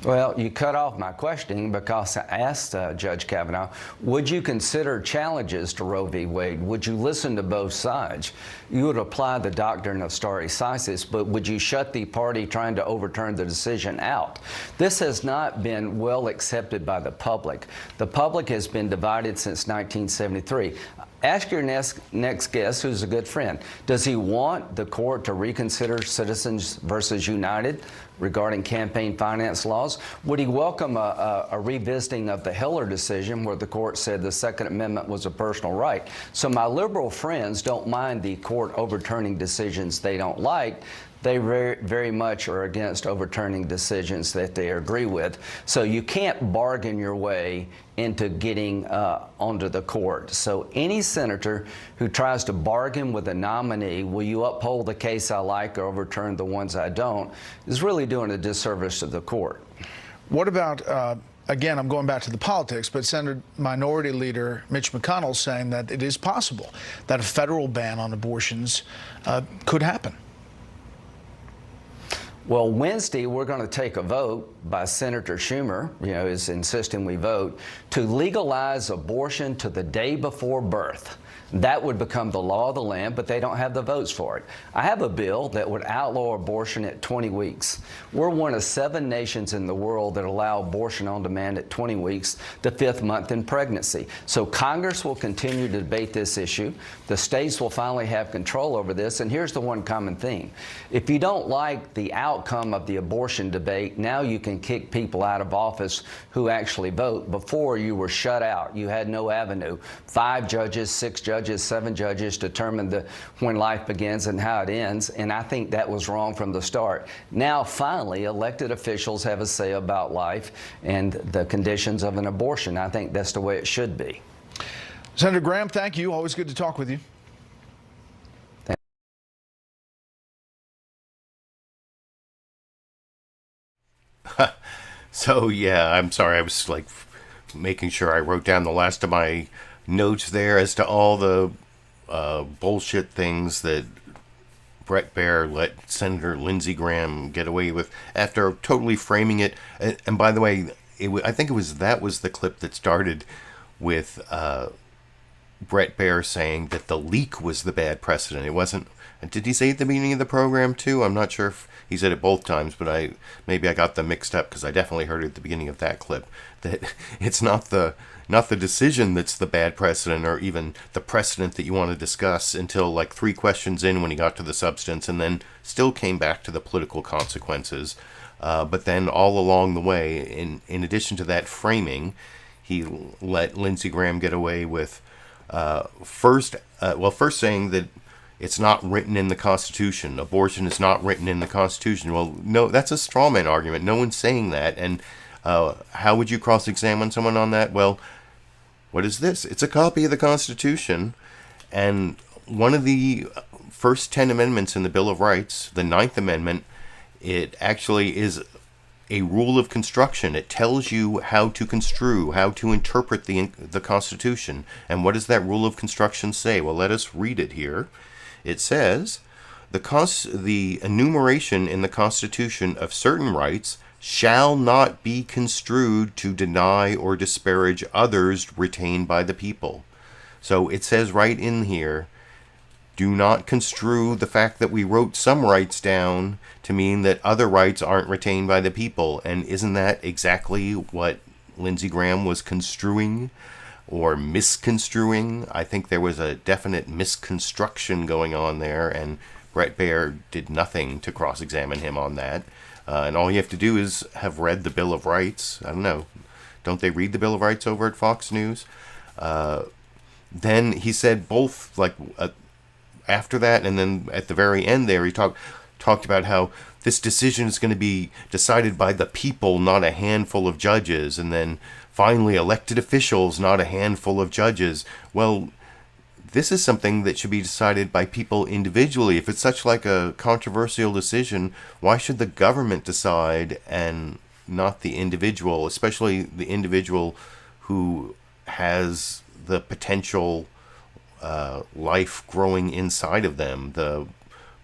Well, you cut off my questioning because I asked Judge Kavanaugh, would you consider challenges to Roe v. Wade? Would you listen to both sides? You would apply the doctrine of stare decisis, but would you shut the party trying to overturn the decision out? This has not been well accepted by the public. The public has been divided since 1973. Ask your next guest, who's a good friend. Does he want the court to reconsider Citizens versus United regarding campaign finance laws? Would he welcome a revisiting of the Heller decision where the court said the Second Amendment was a personal right? So my liberal friends don't mind the court overturning decisions they don't like. They very much are against overturning decisions that they agree with. So you can't bargain your way into getting onto the court. So any senator who tries to bargain with a nominee, will you uphold the case I like or overturn the ones I don't, is really doing a disservice to the court. What about, again, I'm going back to the politics, but Senate Minority Leader Mitch McConnell saying that it is possible that a federal ban on abortions could happen? Well, Wednesday, we're going to take a vote by Senator Schumer, is insisting we vote, to legalize abortion to the day before birth. That would become the law of the land, but they don't have the votes for it. I have a bill that would outlaw abortion at 20 weeks. We're one of 7 nations in the world that allow abortion on demand at 20 weeks, the 5th month in pregnancy. So Congress will continue to debate this issue. The states will finally have control over this. And here's the one common theme. If you don't like the outcome of the abortion debate, now you can kick people out of office who actually vote. Before, you were shut out. You had no avenue. 5 judges, 6 judges judges, 7 judges, determine when life begins and how it ends, and I think that was wrong from the start. Now, finally, elected officials have a say about life and the conditions of an abortion. I think that's the way it should be. Senator Graham, thank you. Always good to talk with you. So, yeah, I'm sorry. I was like making sure I wrote down the last of my notes there as to all the bullshit things that Bret Baier let Senator Lindsey Graham get away with after totally framing it. And by the way, I think that was the clip that started with Bret Baier saying that the leak was the bad precedent. It wasn't. Did he say at the beginning of the program too? I'm not sure if he said it both times, but maybe I got them mixed up because I definitely heard it at the beginning of that clip that it's not the decision that's the bad precedent or even the precedent that you want to discuss until like 3 questions in when he got to the substance, and then still came back to the political consequences. But then all along the way, in addition to that framing, he let Lindsey Graham get away with first saying that it's not written in the Constitution. Abortion is not written in the Constitution. Well, no, that's a straw man argument. No one's saying that. And how would you cross-examine someone on that? Well, what is this? It's a copy of the Constitution. And one of the first 10 amendments in the Bill of Rights, the 9th Amendment, it actually is a rule of construction. It tells you how to construe, how to interpret the Constitution. And what does that rule of construction say? Well, let us read it here. It says, the enumeration in the Constitution of certain rights shall not be construed to deny or disparage others retained by the people. So it says right in here, do not construe the fact that we wrote some rights down to mean that other rights aren't retained by the people. And isn't that exactly what Lindsey Graham was construing or misconstruing? I think there was a definite misconstruction going on there, and Bret Baier did nothing to cross-examine him on that. And all you have to do is have read the Bill of Rights. I don't know. Don't they read the Bill of Rights over at Fox News? Then he said both, after that, and then at the very end there, he talked about how this decision is going to be decided by the people, not a handful of judges, and then finally elected officials, not a handful of judges. Well, this is something that should be decided by people individually. If it's such like a controversial decision, why should the government decide and not the individual, especially the individual who has the potential life growing inside of them, the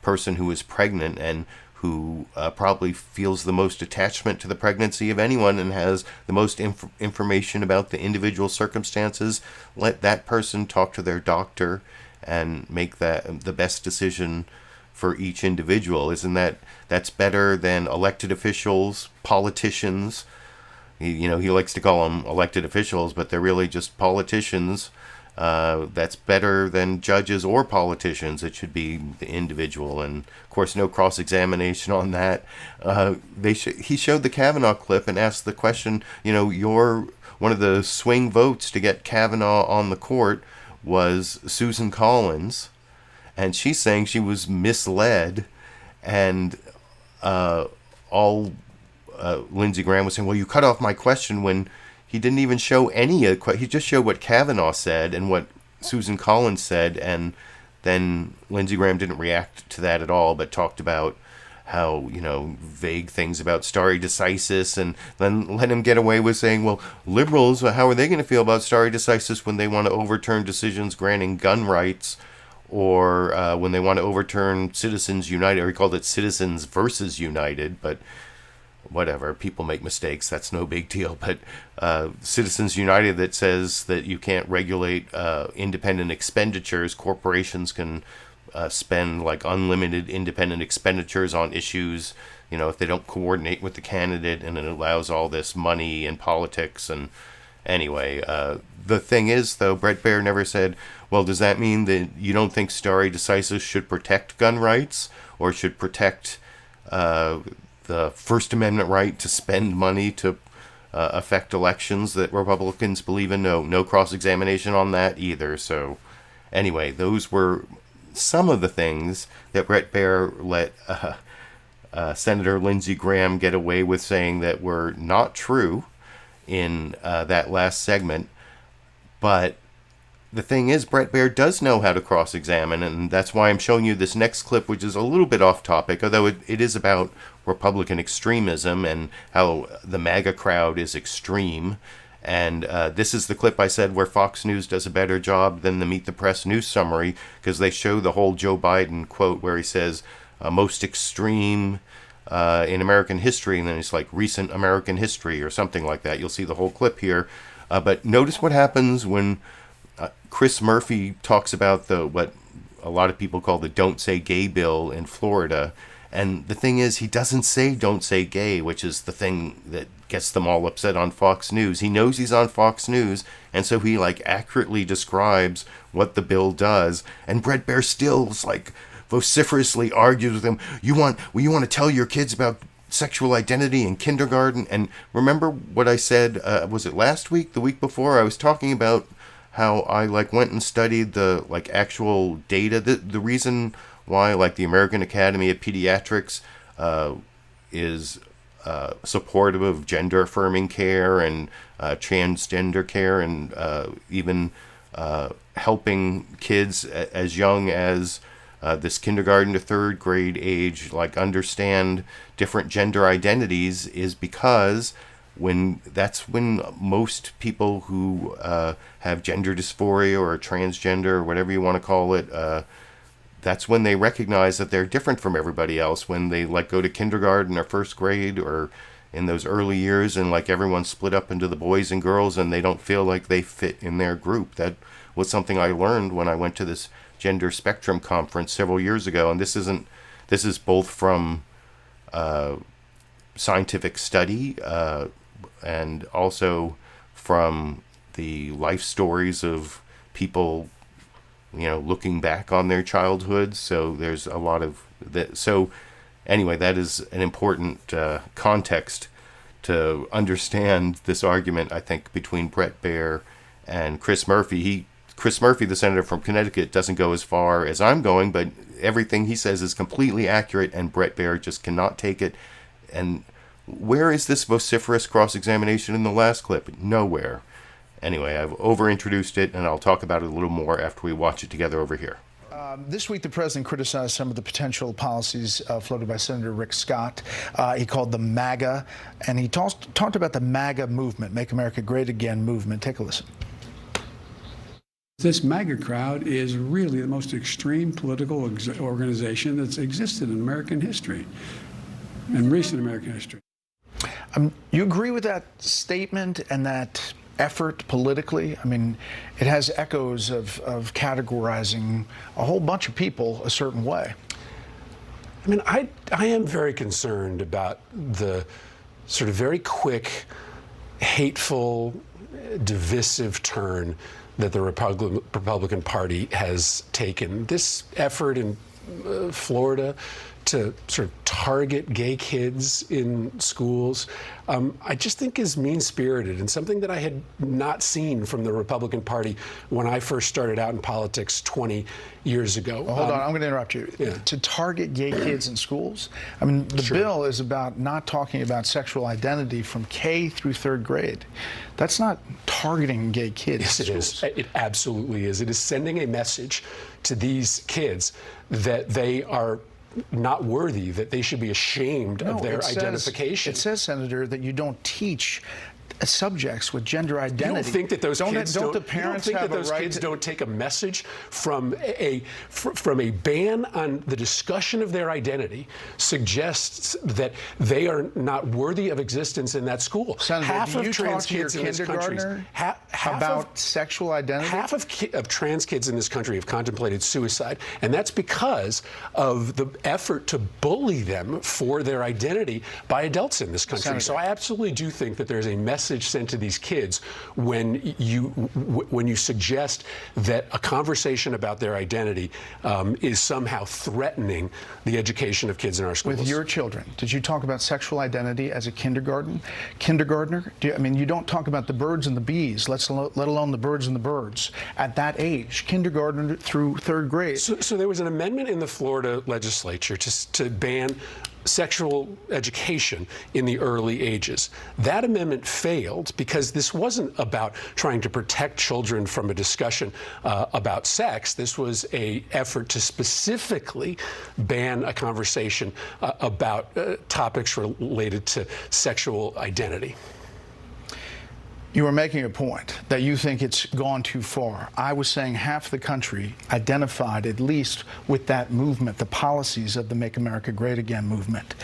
person who is pregnant and who probably feels the most attachment to the pregnancy of anyone and has the most information about the individual circumstances. Let that person talk to their doctor and make that the best decision for each individual. Isn't that's better than elected officials, politicians? He likes to call them elected officials, but they're really just politicians. That's better than judges or politicians. It should be the individual, and of course no cross-examination on that. He showed the Kavanaugh clip and asked the question, you're one of the swing votes to get Kavanaugh on the court was Susan Collins, and she's saying she was misled, and Lindsey Graham was saying, well, you cut off my question when he didn't even show he just showed what Kavanaugh said and what Susan Collins said, and then Lindsey Graham didn't react to that at all, but talked about how, vague things about stare decisis, and then let him get away with saying, well, liberals, how are they going to feel about stare decisis when they want to overturn decisions granting gun rights, or when they want to overturn Citizens United, or he called it Citizens versus United, but whatever, people make mistakes, that's no big deal. But Citizens United that says that you can't regulate independent expenditures, corporations can spend like unlimited independent expenditures on issues, if they don't coordinate with the candidate, and it allows all this money in politics. And anyway, the thing is, though, Bret Baier never said, well, does that mean that you don't think stare decisis should protect gun rights or should protect the First Amendment right to spend money to affect elections that Republicans believe in? No cross-examination on that either. So Anyway, those were some of the things that Bret Baier let Senator Lindsey Graham get away with saying that were not true in that last segment. But the thing is, Bret Baier does know how to cross-examine, and that's why I'm showing you this next clip, which is a little bit off topic, although it is about Republican extremism and how the MAGA crowd is extreme. And this is the clip I said where Fox News does a better job than the Meet the Press news summary, because they show the whole Joe Biden quote where he says, most extreme in American history, and then it's like recent American history or something like that. You'll see the whole clip here. But notice what happens when Chris Murphy talks about what a lot of people call the Don't Say Gay bill in Florida. And the thing is, he doesn't say don't say gay, which is the thing that gets them all upset on Fox News. He knows he's on Fox News, and so he accurately describes what the bill does. And Bret Baier still vociferously argues with him. You want to tell your kids about sexual identity in kindergarten? And remember what I said, was it last week, the week before? I was talking about how I went and studied the actual data. The reason why the American Academy of Pediatrics is supportive of gender affirming care and transgender care, and even helping kids as young as this kindergarten to third grade age understand different gender identities, is because that's when most people who have gender dysphoria or transgender or whatever you want to call it, that's when they recognize that they're different from everybody else, when they go to kindergarten or first grade or in those early years, and everyone's split up into the boys and girls and they don't feel like they fit in their group. That was something I learned when I went to this gender spectrum conference several years ago. And this is both from scientific study and also from the life stories of people looking back on their childhood. So there's a lot of that. So anyway, that is an important context to understand this argument, I think, between Bret Baier and Chris Murphy. Chris Murphy, the senator from Connecticut, doesn't go as far as I'm going, but everything he says is completely accurate, and Bret Baier just cannot take it. And where is this vociferous cross-examination in the last clip? Nowhere. Anyway, I've over-introduced it, and I'll talk about it a little more after we watch it together over here. This week, the president criticized some of the potential policies floated by Senator Rick Scott. He called them MAGA, and he talked about the MAGA movement, Make America Great Again movement. Take a listen. This MAGA crowd is really the most extreme political organization that's existed in American history, in recent American history. You agree with that statement and that effort politically? I mean, it has echoes of categorizing a whole bunch of people a certain way. I mean, I am very concerned about the sort of very quick, hateful, divisive turn that the Republican Party has taken. This effort in Florida to sort of target gay kids in schools, I just think is mean-spirited and something that I had not seen from the Republican Party when I first started out in politics 20 years ago. Well, hold on, I'm going to interrupt you. Yeah. To target gay kids in schools? I mean, the bill is about not talking about sexual identity from K through third grade. That's not targeting gay kids. Yes, it is. It absolutely is. It is sending a message to these kids that they are not worthy, that they should be ashamed of their identification. It says, Senator, that you don't teach subjects with gender identity. You don't think that those kids don't take a message from a ban on the discussion of their identity suggests that they are not worthy of existence in that school. Senator, half of trans kids in this country about sexual identity? Half of trans kids in this country have contemplated suicide, and that's because of the effort to bully them for their identity by adults in this country. Senator. So I absolutely do think that there's a message message sent to these kids when you suggest that a conversation about their identity is somehow threatening the education of kids in our schools? With your children, did you talk about sexual identity as a kindergartner? You don't talk about the birds and the bees, let alone the birds and the birds at that age, kindergarten through third grade. So there was an amendment in the Florida legislature to ban sexual education in the early ages. That amendment failed because this wasn't about trying to protect children from a discussion about sex. This was an effort to specifically ban a conversation about topics related to sexual identity. You were making a point that you think it's gone too far. I was saying half the country identified, at least with that movement, the policies of the Make America Great Again movement.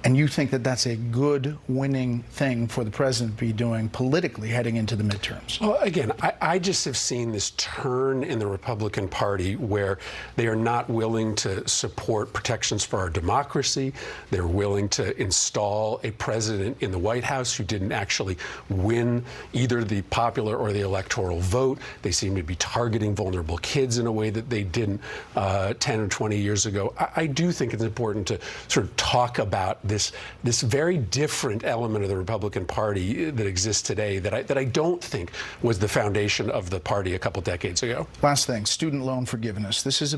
And you think that that's a good, winning thing for the president to be doing politically heading into the midterms? Well, again, I just have seen this turn in the Republican Party where they are not willing to support protections for our democracy. They're willing to install a president in the White House who didn't actually win either the popular or the electoral vote. They seem to be targeting vulnerable kids in a way that they didn't 10 or 20 years ago. I do think it's important to sort of talk about this very different element of the Republican Party that exists today that I don't think was the foundation of the party a couple decades ago. Last thing, student loan forgiveness. This is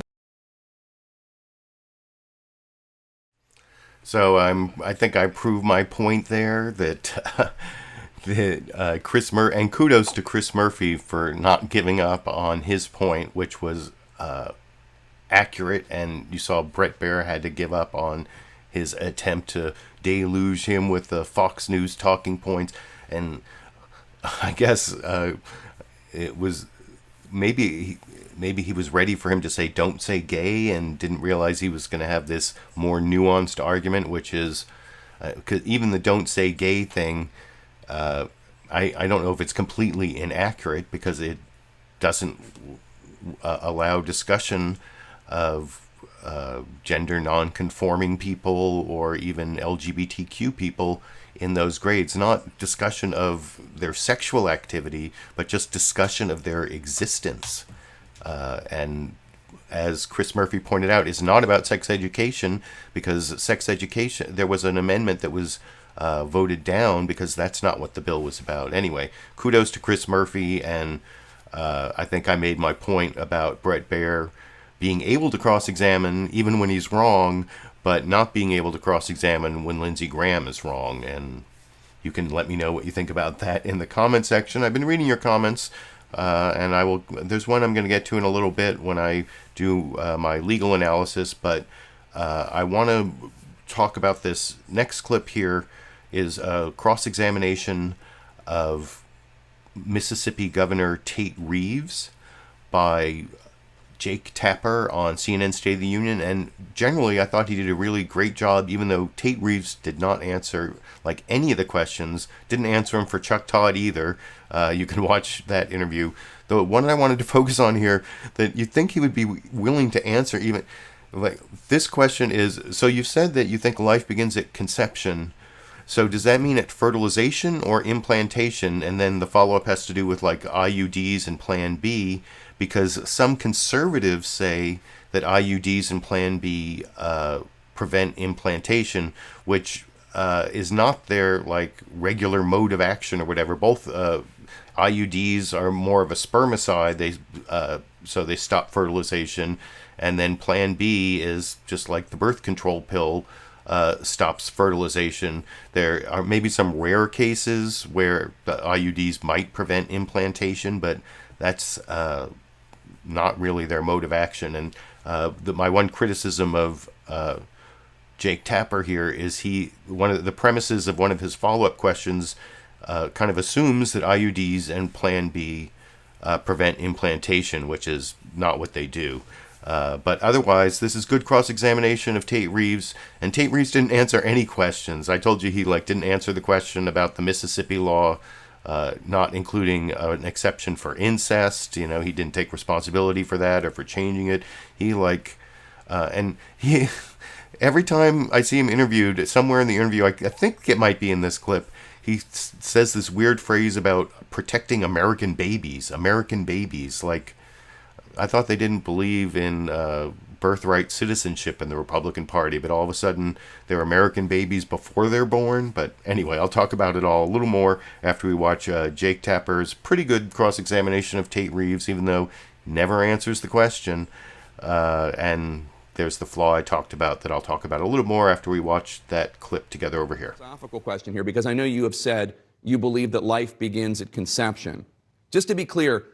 So I think I proved my point there that and kudos to Chris Murphy for not giving up on his point, which was accurate, and you saw Bret Baier had to give up on his attempt to deluge him with the Fox News talking points. And I guess it was maybe he was ready for him to say don't say gay and didn't realize he was going to have this more nuanced argument, which is because even the don't say gay thing, I don't know if it's completely inaccurate because it doesn't allow discussion of gender non-conforming people or even LGBTQ people in those grades. Not discussion of their sexual activity, but just discussion of their existence. And as Chris Murphy pointed out, is not about sex education, because sex education, there was an amendment that was voted down because that's not what the bill was about. Anyway, kudos to Chris Murphy, and I think I made my point about Bret Baier being able to cross-examine even when he's wrong, but not being able to cross-examine when Lindsey Graham is wrong. And you can let me know what you think about that in the comment section. I've been reading your comments, and I will. There's one I'm going to get to in a little bit when I do my legal analysis, but I want to talk about this next clip here is a cross-examination of Mississippi Governor Tate Reeves by Jake Tapper on CNN State of the Union, and generally I thought he did a really great job, even though Tate Reeves did not answer like any of the questions, didn't answer them for Chuck Todd either. You can watch that interview. The one I wanted to focus on here that you'd think he would be willing to answer, even like this question is, so you said that you think life begins at conception. So does that mean at fertilization or implantation? And then the follow-up has to do with like IUDs and Plan B, because some conservatives say that IUDs and Plan B prevent implantation, which is not their like regular mode of action or whatever. Both IUDs are more of a spermicide, so they stop fertilization, and then Plan B is just like the birth control pill. Stops fertilization. There are maybe some rare cases where the IUDs might prevent implantation, but that's not really their mode of action. And my one criticism of Jake Tapper here is one of the premises of one of his follow-up questions kind of assumes that IUDs and Plan B prevent implantation, which is not what they do. But otherwise, this is good cross-examination of Tate Reeves, and Tate Reeves didn't answer any questions. I told you he didn't answer the question about the Mississippi law, not including an exception for incest. He didn't take responsibility for that or for changing it. Every time I see him interviewed, somewhere in the interview, I think it might be in this clip, he says this weird phrase about protecting American babies. American babies. Like, I thought they didn't believe in birthright citizenship in the Republican Party, but all of a sudden they're American babies before they're born. But anyway, I'll talk about it all a little more after we watch Jake Tapper's pretty good cross-examination of Tate Reeves, even though he never answers the question. And there's the flaw I talked about that I'll talk about a little more after we watch that clip together over here. Philosophical question here, because I know you have said you believe that life begins at conception. Just to be clear,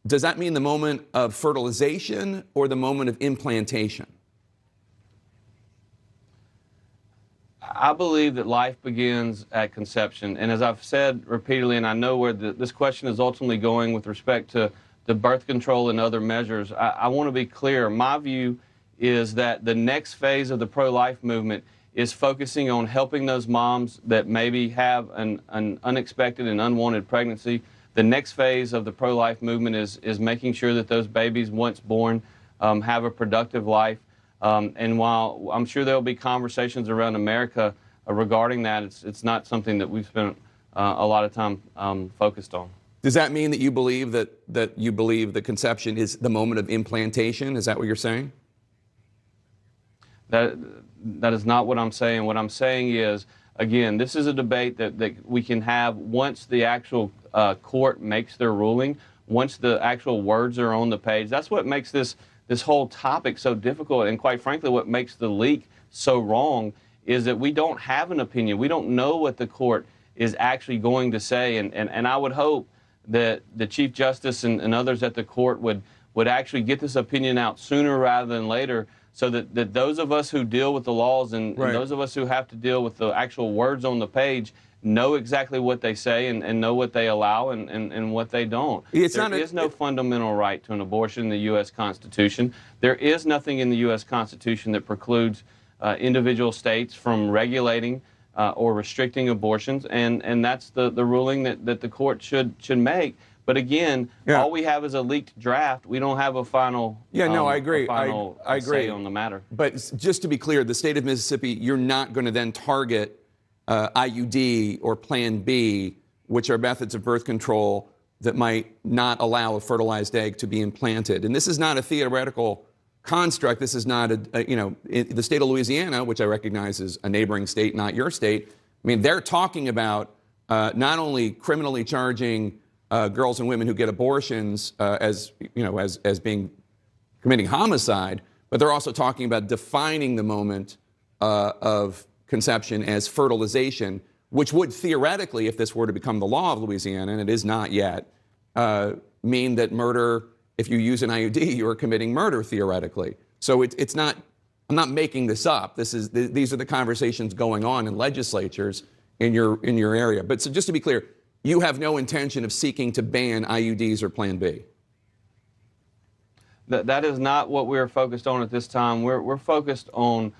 does that mean the moment of fertilization or the moment of implantation? I believe that life begins at conception. And as I've said repeatedly, and I know where this question is ultimately going with respect to the birth control and other measures, I want to be clear. My view is that the next phase of the pro-life movement is focusing on helping those moms that maybe have an unexpected and unwanted pregnancy. The next phase of the pro-life movement is making sure that those babies, once born, have a productive life. And while I'm sure there will be conversations around America regarding that, it's not something that we've spent a lot of time focused on. Does that mean that you believe that you believe the conception is the moment of implantation? Is that what you're saying? That is not what I'm saying. What I'm saying is, again, this is a debate that we can have once the actual court makes their ruling, once the actual words are on the page. That's what makes this whole topic so difficult, and quite frankly, what makes the leak so wrong is that we don't have an opinion. We don't know what the court is actually going to say, and I would hope that the Chief Justice and others at the court would actually get this opinion out sooner rather than later, so that those of us who deal with the laws and those of us who have to deal with the actual words on the page know exactly what they say and know what they allow and what they don't. There is no fundamental right to an abortion in the U.S. Constitution. There is nothing in the U.S. Constitution that precludes individual states from regulating or restricting abortions, and that's the ruling that the court should make. But again, all we have is a leaked draft. We don't have a final. I agree. I agree on the matter. But just to be clear, the state of Mississippi, you're not going to then target IUD or Plan B, which are methods of birth control that might not allow a fertilized egg to be implanted. And this is not a theoretical construct. This is not the state of Louisiana, which I recognize is a neighboring state, not your state. I mean, they're talking about not only criminally charging girls and women who get abortions as being committing homicide, but they're also talking about defining the moment of conception as fertilization, which would theoretically, if this were to become the law of Louisiana, and it is not yet, mean that murder, if you use an IUD, you are committing murder theoretically. So it's not, I'm not making this up. These are the conversations going on in legislatures in your area. But so just to be clear, you have no intention of seeking to ban IUDs or Plan B? That is not what we're focused on at this time. We're focused on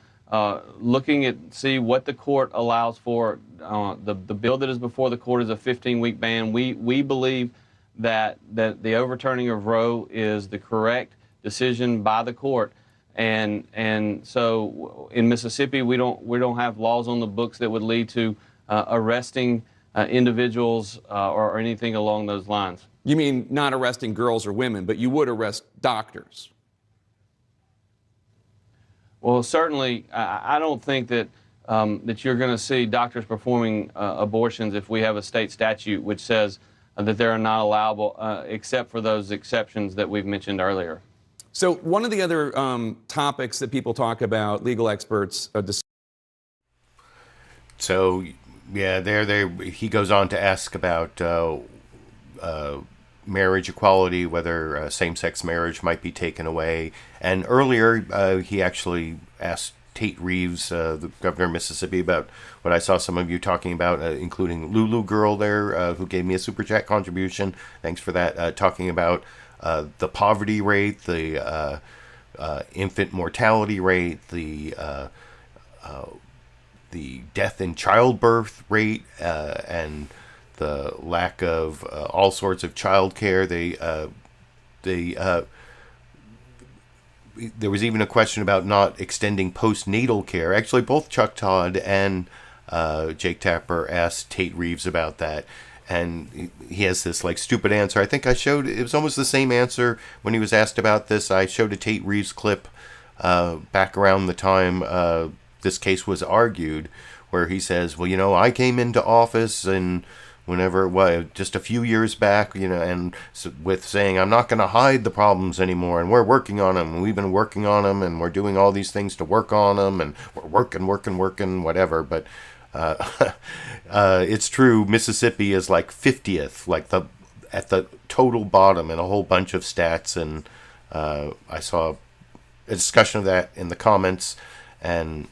looking at see what the court allows for. The bill that is before the court is a 15-week ban. We believe that the overturning of Roe is the correct decision by the court, and so in Mississippi we don't have laws on the books that would lead to arresting individuals or anything along those lines. You mean not arresting girls or women, but you would arrest doctors? Well, certainly, I don't think that that you're going to see doctors performing abortions if we have a state statute which says that they are not allowable, except for those exceptions that we've mentioned earlier. So one of the other topics that people talk about, legal experts. So, yeah, he goes on to ask about marriage equality, whether same-sex marriage might be taken away. And earlier, he actually asked Tate Reeves, the governor of Mississippi, about what I saw some of you talking about, including Lulu Girl there, who gave me a super chat contribution. Thanks for that. Talking about the poverty rate, the infant mortality rate, the death in childbirth rate, and the lack of all sorts of child care. There was even a question about not extending postnatal care. Actually, both Chuck Todd and Jake Tapper asked Tate Reeves about that. And he has this like stupid answer. I think I showed, it was almost the same answer when he was asked about this. I showed a Tate Reeves clip back around the time this case was argued, where he says, well, you know, I came into office and whenever it was, just a few years back, you know, and with saying, I'm not going to hide the problems anymore, and we're working on them, and we've been working on them, and we're doing all these things to work on them, and we're working, whatever. But it's true, Mississippi is like 50th, like at the total bottom in a whole bunch of stats, and I saw a discussion of that in the comments, and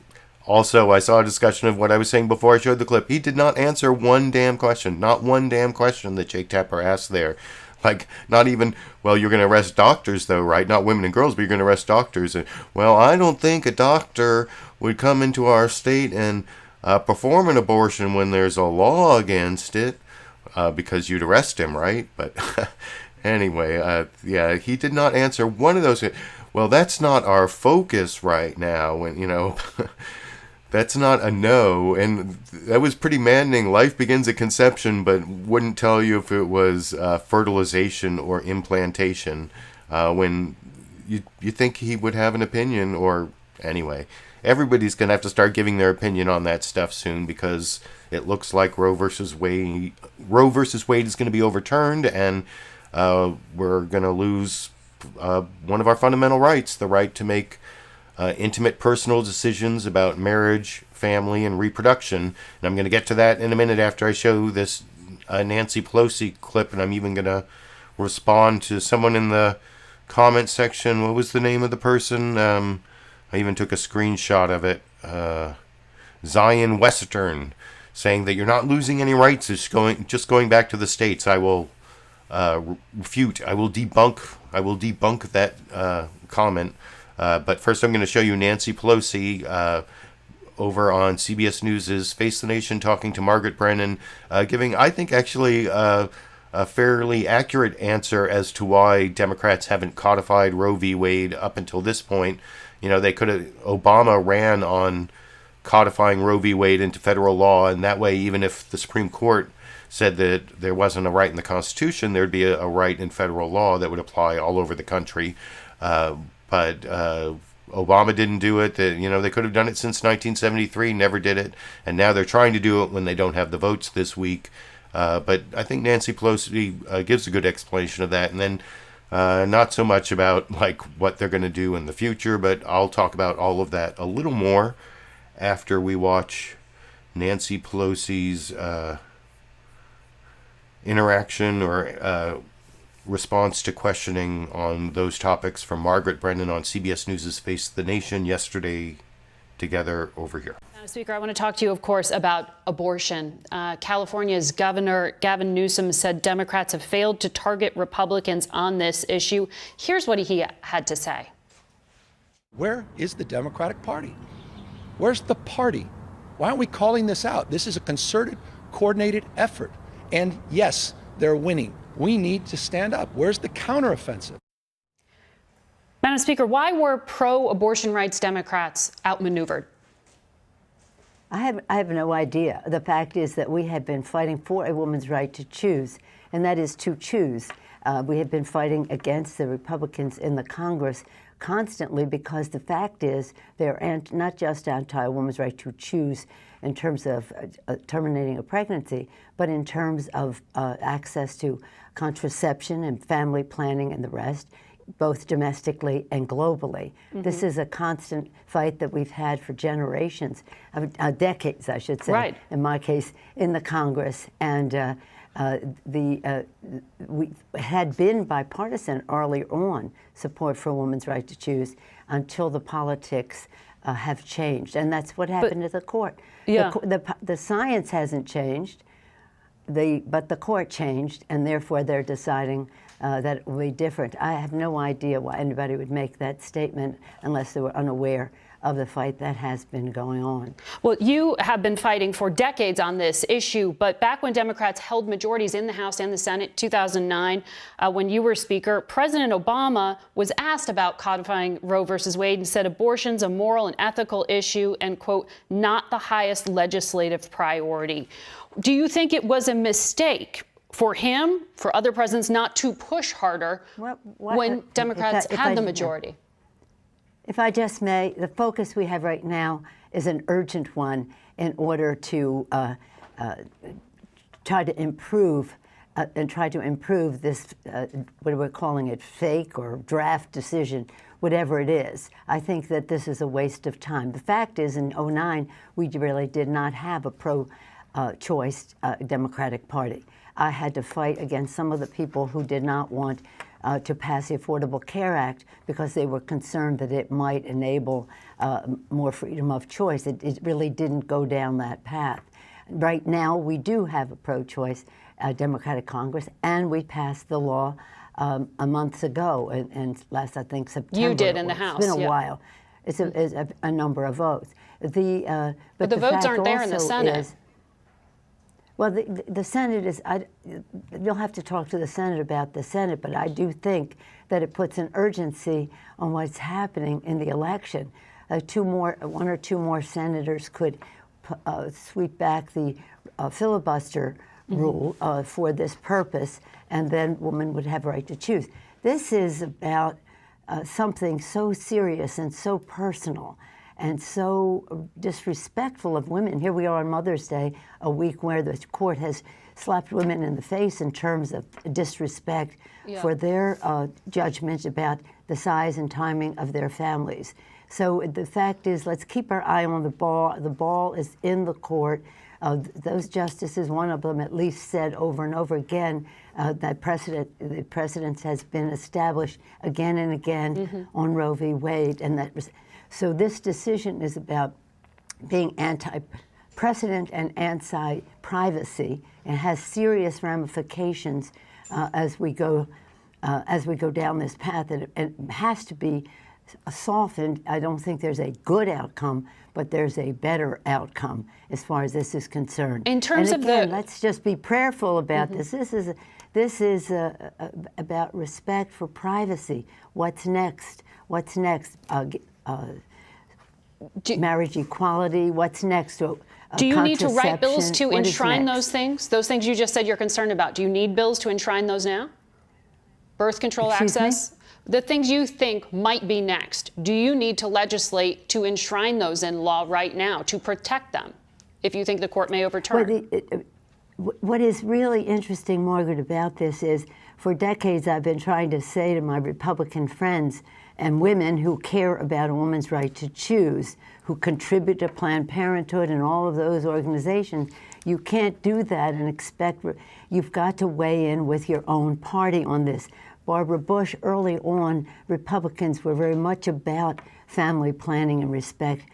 also I saw a discussion of what I was saying before I showed the clip. He did not answer one damn question, not one damn question that Jake Tapper asked there. Like, not even, well, you're going to arrest doctors though, right? Not women and girls, but you're going to arrest doctors. And, well, I don't think a doctor would come into our state and perform an abortion when there's a law against it, because you'd arrest him, right? But anyway, yeah, he did not answer one of those. Well, that's not our focus right now, and, you know, that's not a no. And that was pretty maddening. Life begins at conception, but wouldn't tell you if it was fertilization or implantation, when you think he would have an opinion. Or anyway, everybody's going to have to start giving their opinion on that stuff soon, because it looks like Roe versus Wade is going to be overturned, and we're going to lose one of our fundamental rights, the right to make intimate personal decisions about marriage, family, and reproduction. And I'm going to get to that in a minute after I show this Nancy Pelosi clip, and I'm even going to respond to someone in the comment section. What was the name of the person? I even took a screenshot of it. Zion Western, saying that you're not losing any rights, it's just going back to the states. I will refute. I will debunk that comment. But first I'm going to show you Nancy Pelosi over on CBS News' Face the Nation, talking to Margaret Brennan, giving, I think, actually a fairly accurate answer as to why Democrats haven't codified Roe v. Wade up until this point. You know, Obama ran on codifying Roe v. Wade into federal law, and that way, even if the Supreme Court said that there wasn't a right in the Constitution, there'd be a right in federal law that would apply all over the country. But Obama didn't do it. They could have done it since 1973, never did it, and now they're trying to do it when they don't have the votes this week. But I think Nancy Pelosi gives a good explanation of that, and then not so much about like what they're going to do in the future, but I'll talk about all of that a little more after we watch Nancy Pelosi's interaction or response to questioning on those topics from Margaret Brennan on CBS News' Face the Nation yesterday. Together over here. Madam Speaker, I want to talk to you, of course, about abortion. California's Governor Gavin Newsom said Democrats have failed to target Republicans on this issue. Here's what he had to say. Where is the Democratic Party? Where's the party? Why aren't we calling this out? This is a concerted, coordinated effort. And yes, they're winning. We need to stand up. Where's the counteroffensive? Madam Speaker, why were pro-abortion rights Democrats outmaneuvered? I have no idea. The fact is that we have been fighting for a woman's right to choose, and that is to choose. We have been fighting against the Republicans in the Congress constantly, because the fact is they're not just anti a woman's right to choose in terms of terminating a pregnancy, but in terms of access to contraception and family planning and the rest, both domestically and globally. Mm-hmm. This is a constant fight that we've had for generations, decades, I should say, right. In my case, in the Congress. And we had been bipartisan early on, support for a woman's right to choose, until the politics have changed. And that's what happened at the court. Yeah. The science hasn't changed, but the court changed, and therefore they're deciding that it will be different. I have no idea why anybody would make that statement unless they were unaware of the fight that has been going on. Well, you have been fighting for decades on this issue, but back when Democrats held majorities in the House and the Senate, 2009, when you were Speaker, President Obama was asked about codifying Roe versus Wade and said abortion's a moral and ethical issue and, quote, not the highest legislative priority. Do you think it was a mistake for him, for other presidents, not to push harder when Democrats had the majority? If I just may, the focus we have right now is an urgent one in order to try to improve this, what we're calling it, fake or draft decision, whatever it is. I think that this is a waste of time. The fact is, in 2009, we really did not have a pro-choice Democratic Party. I had to fight against some of the people who did not want to pass the Affordable Care Act because they were concerned that it might enable more freedom of choice. It really didn't go down that path. Right now, we do have a pro-choice Democratic Congress, and we passed the law a month ago, and last, I think, September. You did in the House. It's been a while. It's a number of votes. But the votes aren't there in the Senate. Well, the Senate is, you'll have to talk to the Senate about the Senate, but I do think that it puts an urgency on what's happening in the election. One or two more senators could sweep back the filibuster rule for this purpose, and then women would have a right to choose. This is about something so serious and so personal and so disrespectful of women. Here we are on Mother's Day, a week where the court has slapped women in the face in terms of disrespect for their judgment about the size and timing of their families. So the fact is, let's keep our eye on the ball. The ball is in the court. Those justices, one of them at least said over and over again that the precedent has been established again and again on Roe v. Wade, and that was. So this decision is about being anti-precedent and anti-privacy, and has serious ramifications as we go down this path. And it has to be softened. I don't think there's a good outcome, but there's a better outcome as far as this is concerned. In terms and again, let's just be prayerful about this. This is about respect for privacy. What's next? What's next? Marriage equality. What's next? Do you need to write bills to enshrine those things? Those things you just said you're concerned about. Do you need bills to enshrine those now? Birth control access? The things you think might be next. Do you need to legislate to enshrine those in law right now to protect them if you think the court may overturn? What is really interesting, Margaret, about this is for decades I've been trying to say to my Republican friends and women who care about a woman's right to choose, who contribute to Planned Parenthood and all of those organizations, you can't do that and expect, you've got to weigh in with your own party on this. Barbara Bush, early on, Republicans were very much about family planning and respect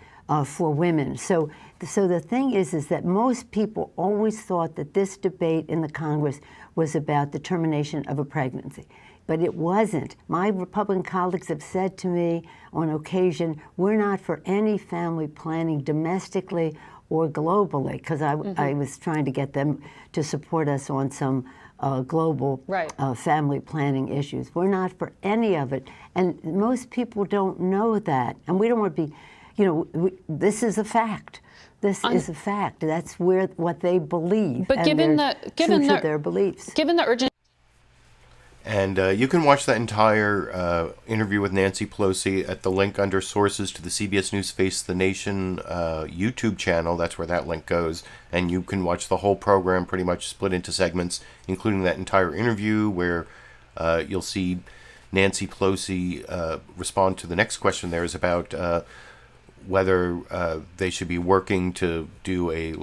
for women. So the thing is that most people always thought that this debate in the Congress was about the termination of a pregnancy. But it wasn't. My Republican colleagues have said to me on occasion, we're not for any family planning domestically or globally, because I was trying to get them to support us on some global family planning issues. We're not for any of it. And most people don't know that. And we don't want to be, this is a fact. This is a fact. That's what they believe. But given their beliefs. Given the urgent. And you can watch that entire interview with Nancy Pelosi at the link under sources to the CBS News Face the Nation YouTube channel. That's where that link goes. And you can watch the whole program pretty much split into segments, including that entire interview where you'll see Nancy Pelosi respond to the next question there is about whether they should be working to do a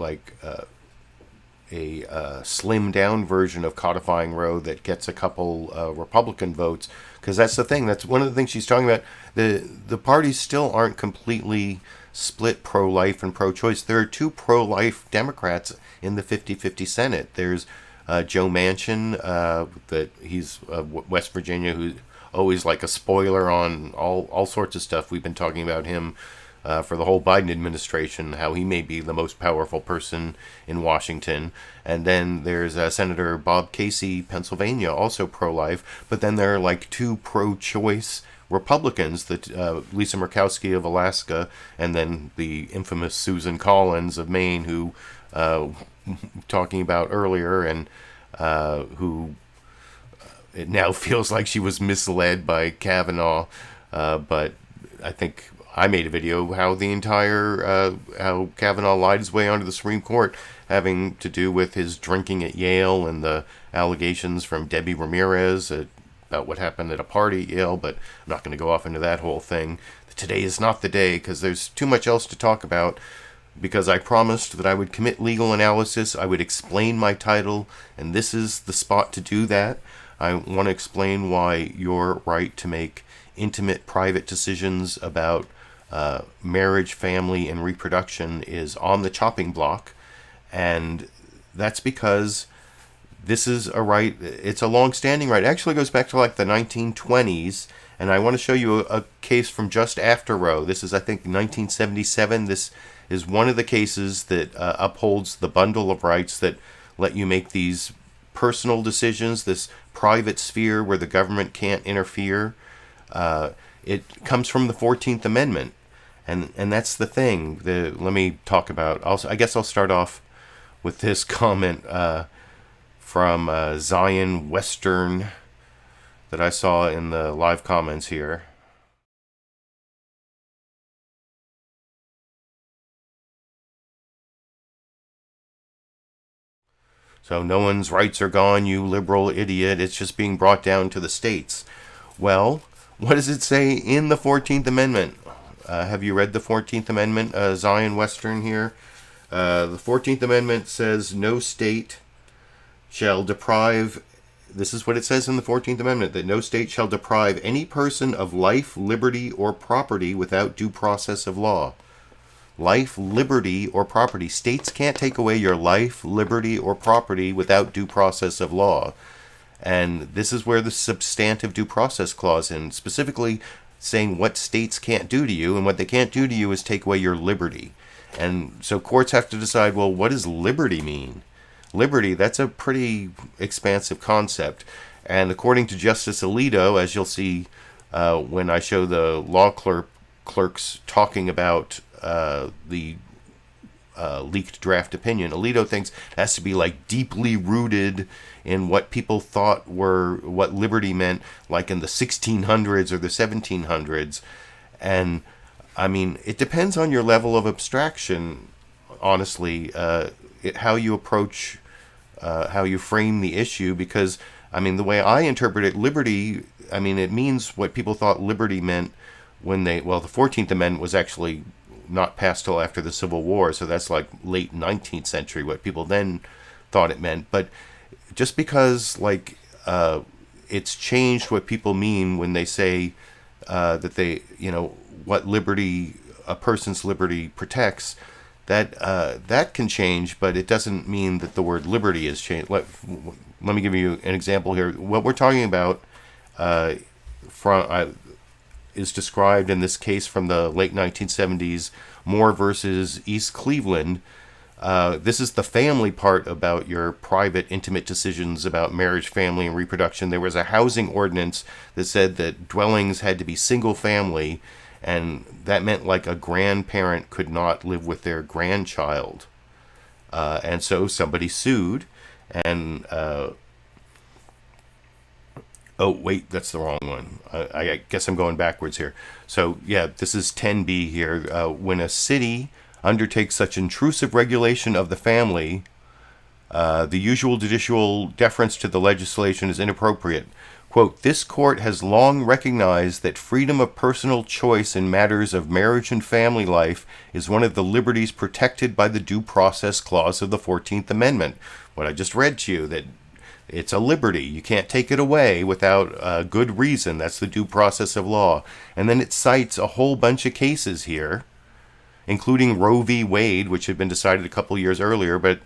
slimmed down version of codifying Roe that gets a couple Republican votes, because that's the thing. That's one of the things she's talking about. The parties still aren't completely split pro-life and pro-choice. There are two pro-life Democrats in the 50-50 Senate. There's Joe Manchin, that he's West Virginia, who's always like a spoiler on all sorts of stuff. We've been talking about him for the whole Biden administration, how he may be the most powerful person in Washington. And then there's Senator Bob Casey, Pennsylvania, also pro-life. But then there are like two pro-choice Republicans, Lisa Murkowski of Alaska, and then the infamous Susan Collins of Maine, who talking about earlier, and who it now feels like she was misled by Kavanaugh. But I think I made a video how the entire how Kavanaugh lied his way onto the Supreme Court, having to do with his drinking at Yale and the allegations from Debbie Ramirez about what happened at a party at Yale. But I'm not going to go off into that whole thing. Today is not the day, because there's too much else to talk about. Because I promised that I would commit legal analysis, I would explain my title, and this is the spot to do that. I want to explain why your right to make intimate, private decisions about marriage, family, and reproduction is on the chopping block. And that's because this is a right, it's a long-standing right. It actually goes back to like the 1920s. And I want to show you a case from just after Roe. This is, I think, 1977. This is one of the cases that upholds the bundle of rights that let you make these personal decisions, this private sphere where the government can't interfere. It comes from the 14th Amendment. And that's the thing. Let me talk about, I guess I'll start off with this comment from Zion Western that I saw in the live comments here. So no one's rights are gone, you liberal idiot. It's just being brought down to the states. Well, what does it say in the 14th Amendment? Have you read the 14th Amendment, Zion Western here? The 14th Amendment says no state shall deprive, this is what it says in the 14th Amendment, that no state shall deprive any person of life, liberty, or property without due process of law. Life, liberty, or property. States can't take away your life, liberty, or property without due process of law. And this is where the substantive due process clause in, specifically saying what states can't do to you, and what they can't do to you is take away your liberty. And so courts have to decide, well, what does liberty mean? Liberty, that's a pretty expansive concept. And according to Justice Alito, as you'll see when I show the law clerks talking about the leaked draft opinion, Alito thinks it has to be like deeply rooted in what people thought were what liberty meant, like in the 1600s or the 1700s. And I mean, it depends on your level of abstraction, honestly, how you approach, how you frame the issue. Because I mean, the way I interpret it, liberty, I mean, it means what people thought liberty meant when the 14th Amendment was actually not passed till after the Civil War, so that's like late 19th century, what people then thought it meant. But just because like it's changed what people mean when they say that they, what liberty, a person's liberty protects, that can change, but it doesn't mean that the word liberty has changed. Let me give you an example here. What we're talking about is described in this case from the late 1970s, Moore versus East Cleveland. This is the family part about your private, intimate decisions about marriage, family, and reproduction. There was a housing ordinance that said that dwellings had to be single family, and that meant like a grandparent could not live with their grandchild. And so somebody sued, and oh, wait, that's the wrong one. I guess I'm going backwards here. So, yeah, this is 10B here. When a city undertakes such intrusive regulation of the family, the usual judicial deference to the legislation is inappropriate. Quote, this court has long recognized that freedom of personal choice in matters of marriage and family life is one of the liberties protected by the Due Process Clause of the 14th Amendment. What I just read to you, that it's a liberty. You can't take it away without good reason. That's the due process of law. And then it cites a whole bunch of cases here, including Roe v. Wade, which had been decided a couple years earlier. But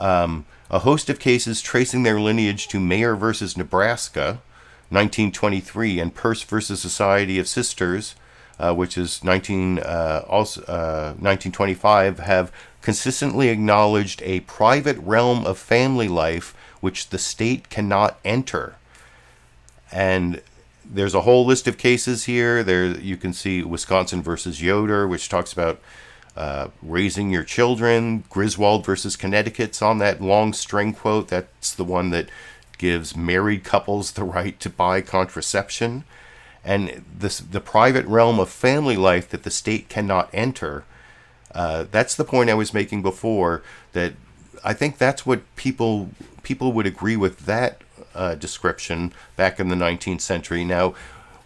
a host of cases tracing their lineage to Mayer versus Nebraska, 1923, and Peirce versus Society of Sisters, which is 1925, have consistently acknowledged a private realm of family life which the state cannot enter. And there's a whole list of cases here. There you can see Wisconsin versus Yoder, which talks about raising your children. Griswold versus Connecticut's on that long string quote. That's the one that gives married couples the right to buy contraception. And the private realm of family life that the state cannot enter, that's the point I was making before, that I think that's what people would agree with that description back in the 19th century. Now,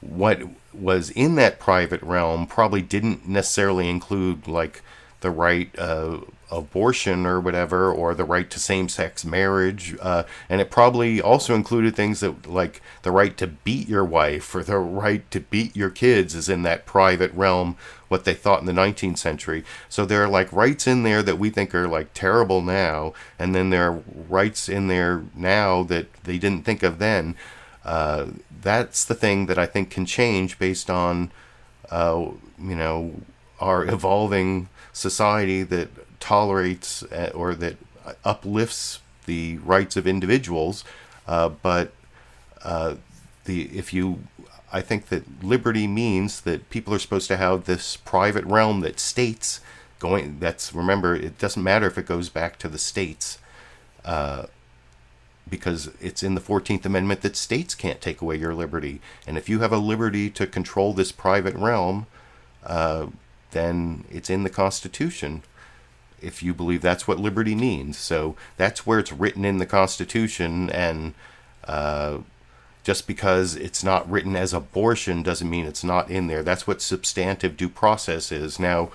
what was in that private realm probably didn't necessarily include like the right of abortion or whatever, or the right to same-sex marriage, and it probably also included things that like the right to beat your wife or the right to beat your kids is in that private realm, what they thought in the 19th century. So there are like rights in there that we think are like terrible now, and then there are rights in there now that they didn't think of then. That's the thing that I think can change based on our evolving society that tolerates or that uplifts the rights of individuals, but I think that liberty means that people are supposed to have this private realm that states going. Remember, it doesn't matter if it goes back to the states, because it's in the 14th Amendment that states can't take away your liberty. And if you have a liberty to control this private realm, then it's in the Constitution, if you believe that's what liberty means. So that's where it's written in the Constitution, and just because it's not written as abortion doesn't mean it's not in there. That's what substantive due process is. Now,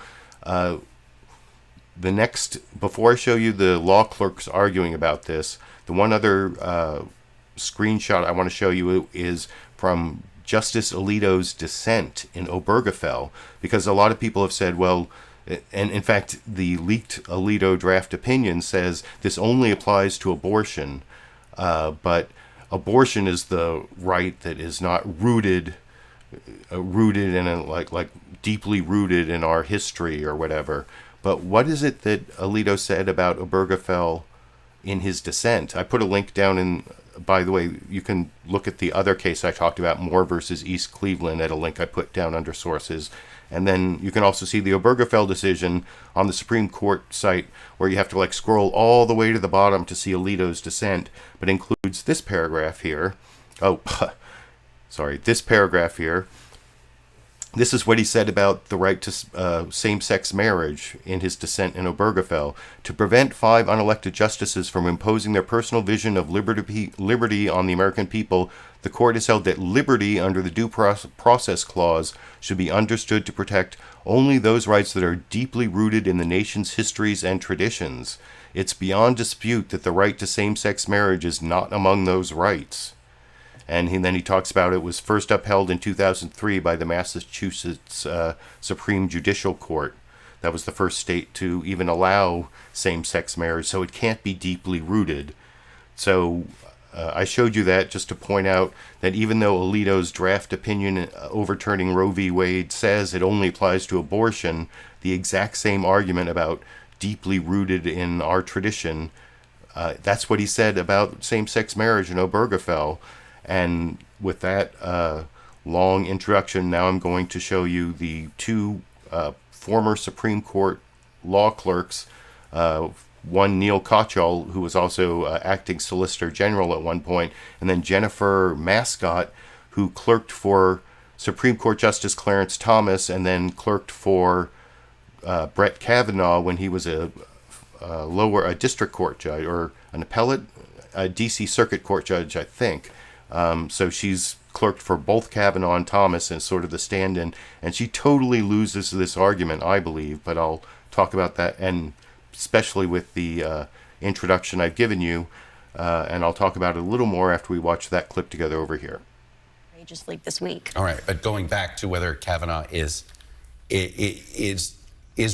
before I show you the law clerks arguing about this, the one other screenshot I want to show you is from Justice Alito's dissent in Obergefell, because a lot of people have said, well, and in fact, the leaked Alito draft opinion says this only applies to abortion, but abortion is the right that is not rooted in deeply rooted in our history or whatever. But what is it that Alito said about Obergefell in his dissent? I put a link down in. By the way, you can look at the other case I talked about, Moore versus East Cleveland, at a link I put down under sources. And then you can also see the Obergefell decision on the Supreme Court site, where you have to scroll all the way to the bottom to see Alito's dissent, but includes this paragraph here. This paragraph here. This is what he said about the right to same-sex marriage in his dissent in Obergefell. To prevent 5 unelected justices from imposing their personal vision of liberty on the American people, the court has held that liberty under the Due Process Clause should be understood to protect only those rights that are deeply rooted in the nation's histories and traditions. It's beyond dispute that the right to same-sex marriage is not among those rights. And then he talks about it was first upheld in 2003 by the Massachusetts Supreme Judicial Court. That was the first state to even allow same-sex marriage, so it can't be deeply rooted. So I showed you that just to point out that even though Alito's draft opinion overturning Roe v. Wade says it only applies to abortion, the exact same argument about deeply rooted in our tradition, that's what he said about same-sex marriage in Obergefell. And with that long introduction, now I'm going to show you the 2 former Supreme Court law clerks, one Neil Kochel, who was also acting Solicitor General at one point, and then Jennifer Mascott, who clerked for Supreme Court Justice Clarence Thomas and then clerked for Brett Kavanaugh when he was a district court judge, or an appellate, a D.C. Circuit Court judge, I think. So she's clerked for both Kavanaugh and Thomas and sort of the stand-in, and she totally loses this argument, I believe, but I'll talk about that, and especially with the introduction I've given you, and I'll talk about it a little more after we watch that clip together over here. Just leaked this week. All right, but going back to whether Kavanaugh is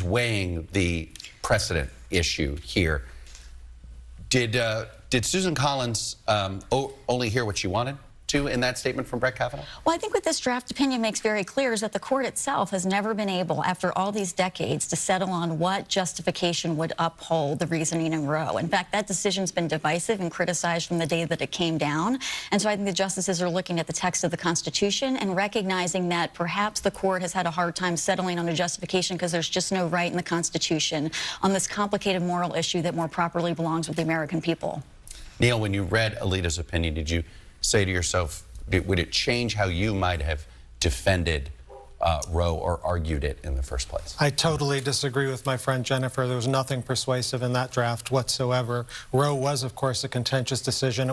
weighing the precedent issue here, Did Susan Collins only hear what she wanted to in that statement from Brett Kavanaugh? Well, I think what this draft opinion makes very clear is that the court itself has never been able, after all these decades, to settle on what justification would uphold the reasoning in Roe. In fact, that decision's been divisive and criticized from the day that it came down. And so I think the justices are looking at the text of the Constitution and recognizing that perhaps the court has had a hard time settling on a justification because there's just no right in the Constitution on this complicated moral issue that more properly belongs with the American people. Neil, when you read Alito's opinion, did you say to yourself, would it change how you might have defended Roe or argued it in the first place? I totally disagree with my friend Jennifer. There was nothing persuasive in that draft whatsoever. Roe was, of course, a contentious decision.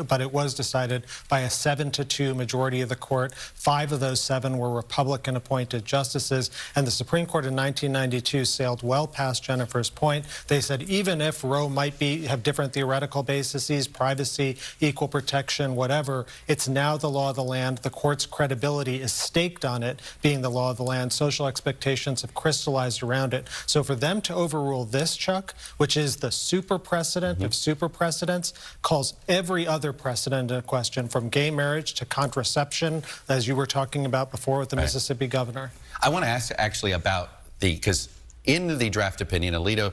But it was decided by a 7-2 majority of the court. 5 of those 7 were Republican-appointed justices. And the Supreme Court in 1992 sailed well past Jennifer's point. They said even if Roe might have different theoretical bases, privacy, equal protection, whatever, it's now the law of the land. The court's credibility is staked on it being the law of the land. Social expectations have crystallized around it. So for them to overrule this, Chuck, which is the super precedent of super precedents, calls every other precedent into question, from gay marriage to contraception, as you were talking about before with the Mississippi governor. I want to ask actually about because in the draft opinion, Alito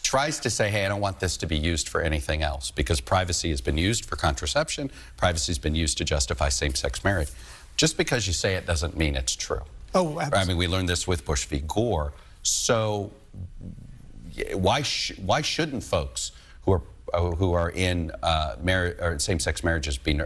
tries to say, hey, I don't want this to be used for anything else because privacy has been used for contraception, privacy has been used to justify same-sex marriage. Just because you say it doesn't mean it's true. Oh, absolutely. I mean, we learned this with Bush v. Gore. So why shouldn't folks who are in same-sex marriages be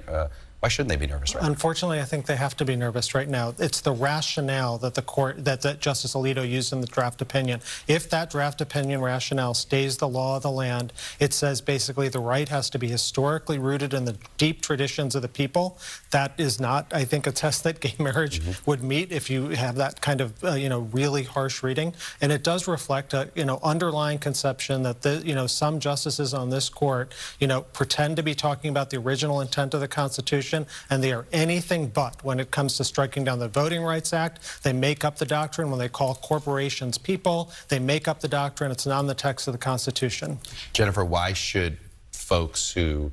why shouldn't they be nervous right now? Unfortunately, I think they have to be nervous right now. It's the rationale that the court, that Justice Alito used in the draft opinion. If that draft opinion rationale stays the law of the land, it says basically the right has to be historically rooted in the deep traditions of the people. That is not, I think, a test that gay marriage would meet if you have that kind of, really harsh reading. And it does reflect a, underlying conception that some justices on this court, pretend to be talking about the original intent of the Constitution, and they are anything but when it comes to striking down the Voting Rights Act. They make up the doctrine when they call corporations people. They make up the doctrine. It's not in the text of the Constitution. Jennifer, why should folks who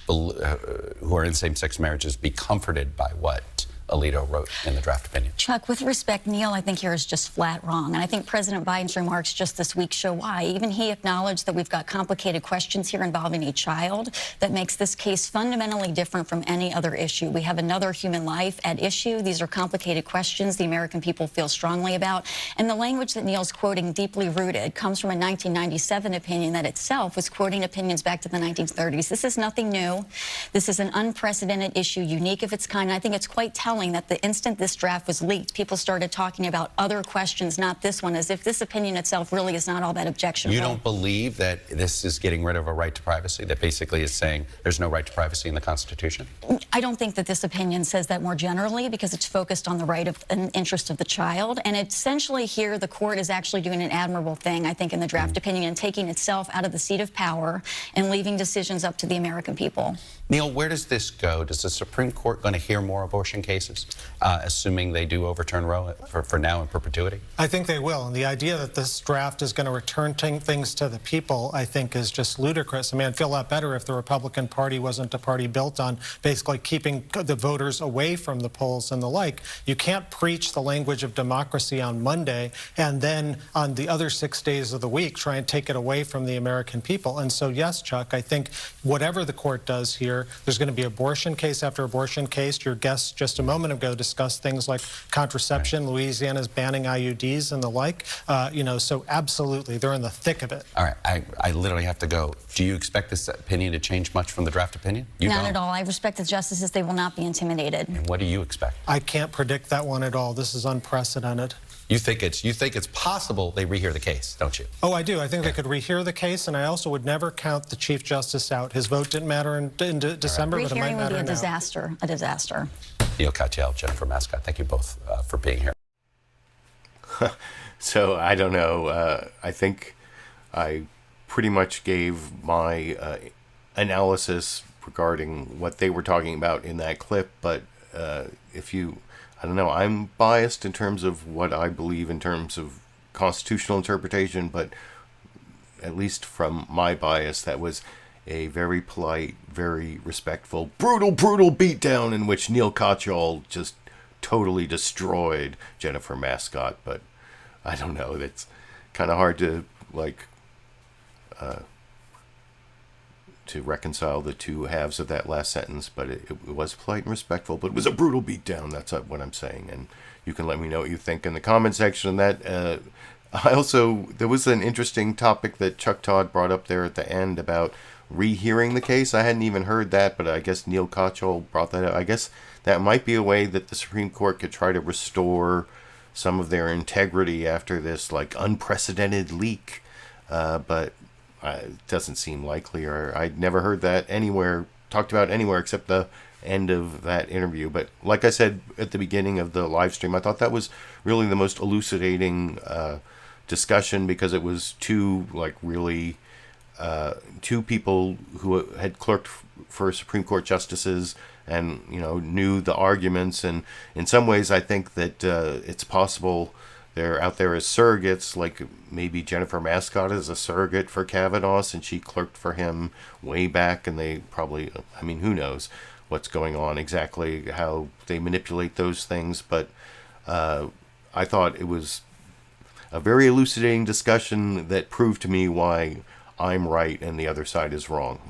are in same-sex marriages be comforted by what Alito wrote in the draft opinion? Chuck, with respect, Neil, I think yours is just flat wrong. And I think President Biden's remarks just this week show why. Even he acknowledged that we've got complicated questions here involving a child that makes this case fundamentally different from any other issue. We have another human life at issue. These are complicated questions the American people feel strongly about. And the language that Neil's quoting, deeply rooted, comes from a 1997 opinion that itself was quoting opinions back to the 1930s. This is nothing new. This is an unprecedented issue, unique of its kind. And I think it's quite telling that the instant this draft was leaked, people started talking about other questions, not this one, as if this opinion itself really is not all that objectionable. You don't believe that this is getting rid of a right to privacy, that basically is saying there's no right to privacy in the Constitution? I don't think that this opinion says that more generally, because it's focused on the right of an interest of the child. And essentially here, the court is actually doing an admirable thing, I think, in the draft opinion, and taking itself out of the seat of power and leaving decisions up to the American people. Neil, where does this go? Does the Supreme Court going to hear more abortion cases, assuming they do overturn Roe for now in perpetuity? I think they will. And the idea that this draft is going to return things to the people, I think, is just ludicrous. I mean, I'd feel a lot better if the Republican Party wasn't a party built on basically keeping the voters away from the polls and the like. You can't preach the language of democracy on Monday and then on the other 6 days of the week try and take it away from the American people. And so, yes, Chuck, I think whatever the court does here, there's going to be abortion case after abortion case. Your guest just a moment ago discussed things like contraception. Right. Louisiana's banning IUDs and the like. So absolutely, they're in the thick of it. All right, I literally have to go. Do you expect this opinion to change much from the draft opinion? Not at all. I respect the justices. They will not be intimidated. And what do you expect? I can't predict that one at all. This is unprecedented. You think it's possible they rehear the case, don't you? Oh, I do. I think they could rehear the case, and I also would never count the Chief Justice out. His vote didn't matter in December, but it might matter now. Rehearing would be a disaster, a disaster. Neil Katyal, Jennifer Mascott, thank you both for being here. So, I don't know. I think I pretty much gave my analysis regarding what they were talking about in that clip, but I don't know, I'm biased in terms of what I believe in terms of constitutional interpretation, but at least from my bias, that was a very polite, very respectful, brutal beatdown in which Neil Katyal just totally destroyed Jennifer Mascott. But I don't know, it's kind of hard to to reconcile the two halves of that last sentence, but it was polite and respectful, but it was a brutal beatdown. That's what I'm saying. And you can let me know what you think in the comment section on that. There was an interesting topic that Chuck Todd brought up there at the end about rehearing the case. I hadn't even heard that, but I guess Neil Katyal brought that up. I guess that might be a way that the Supreme Court could try to restore some of their integrity after this unprecedented leak. But it doesn't seem likely, or I'd never heard that talked about anywhere except the end of that interview. But like I said at the beginning of the live stream, I thought that was really the most elucidating discussion, because it was two people who had clerked for Supreme Court justices and knew the arguments. And in some ways I think that it's possible they're out there as surrogates, like maybe Jennifer Mascott is a surrogate for Kavanaugh, and she clerked for him way back, and they probably, who knows what's going on exactly, how they manipulate those things. But I thought it was a very elucidating discussion that proved to me why I'm right and the other side is wrong.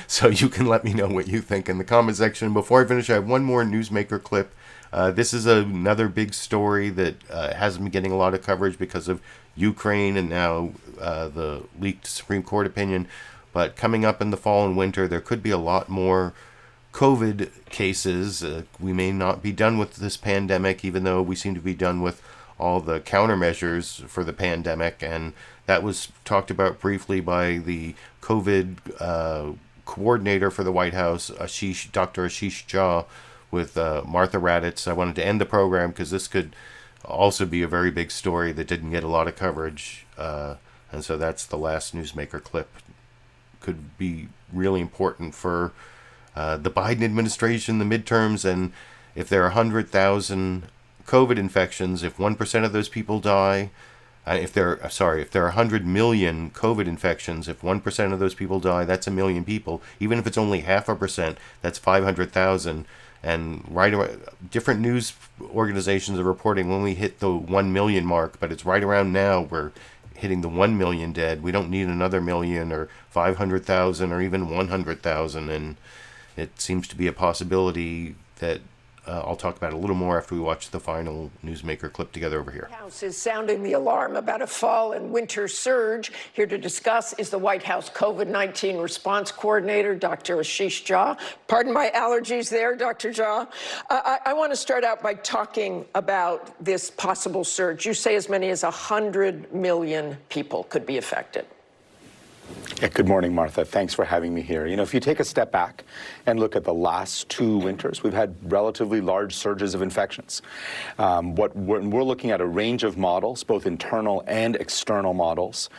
So you can let me know what you think in the comment section. Before I finish, I have one more newsmaker clip. This is another big story that hasn't been getting a lot of coverage because of Ukraine and now the leaked Supreme Court opinion. But coming up in the fall and winter, there could be a lot more COVID cases. We may not be done with this pandemic, even though we seem to be done with all the countermeasures for the pandemic. And that was talked about briefly by the COVID coordinator for the White House, Dr. Ashish Jha, with Martha Raddatz. I wanted to end the program because this could also be a very big story that didn't get a lot of coverage. And so that's the last newsmaker clip. Could be really important for the Biden administration, the midterms, and if there are 100,000 COVID infections, if 1% of those people die, if there are 100 million COVID infections, if 1% of those people die, that's 1 million people. Even if it's only 0.5%, that's 500,000. And different news organizations are reporting when we hit the 1 million mark, but it's right around now we're hitting the 1 million dead. We don't need another million or 500,000 or even 100,000. And it seems to be a possibility that I'll talk about a little more after we watch the final newsmaker clip together over here. The House is sounding the alarm about a fall and winter surge. Here to discuss is the White House COVID-19 response coordinator, Dr. Ashish Jha. Pardon my allergies there, Dr. Jha. I want to start out by talking about this possible surge. You say as many as 100 million people could be affected. Yeah, good morning, Martha. Thanks for having me here. If you take a step back and look at the last 2 winters, we've had relatively large surges of infections. We're looking at a range of models, both internal and external models.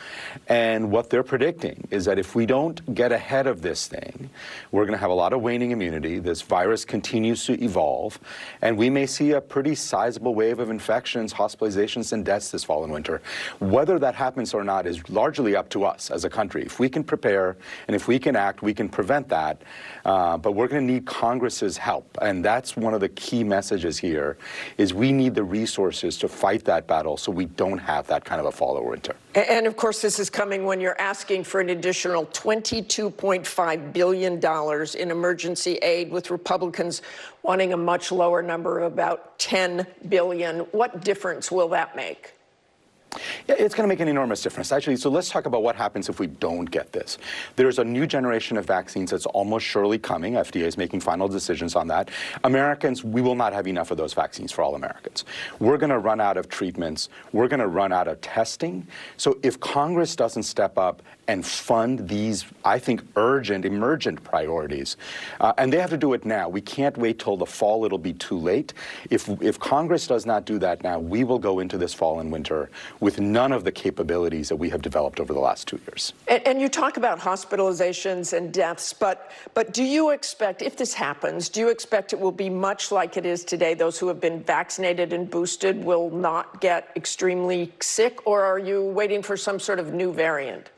And what they're predicting is that if we don't get ahead of this thing, we're going to have a lot of waning immunity. This virus continues to evolve, and we may see a pretty sizable wave of infections, hospitalizations, and deaths this fall and winter. Whether that happens or not is largely up to us as a country. If we can prepare and if we can act, we can prevent that. But we're going to need Congress's help. And that's one of the key messages here, is we need the resources to fight that battle so we don't have that kind of a fall or winter. And of course, this is coming when you're asking for an additional $22.5 billion in emergency aid, with Republicans wanting a much lower number of about $10 billion. What difference will that make? Yeah, it's going to make an enormous difference. Actually, so let's talk about what happens if we don't get this. There's a new generation of vaccines that's almost surely coming. FDA is making final decisions on that. Americans, we will not have enough of those vaccines for all Americans. We're going to run out of treatments. We're going to run out of testing. So if Congress doesn't step up and fund these, I think, urgent, emergent priorities, and they have to do it now. We can't wait till the fall. It'll be too late. If Congress does not do that now, we will go into this fall and winter with none of the capabilities that we have developed over the last 2 years. And you talk about hospitalizations and deaths, but do you expect, if this happens, do you expect it will be much like it is today? Those who have been vaccinated and boosted will not get extremely sick, or are you waiting for some sort of new variant?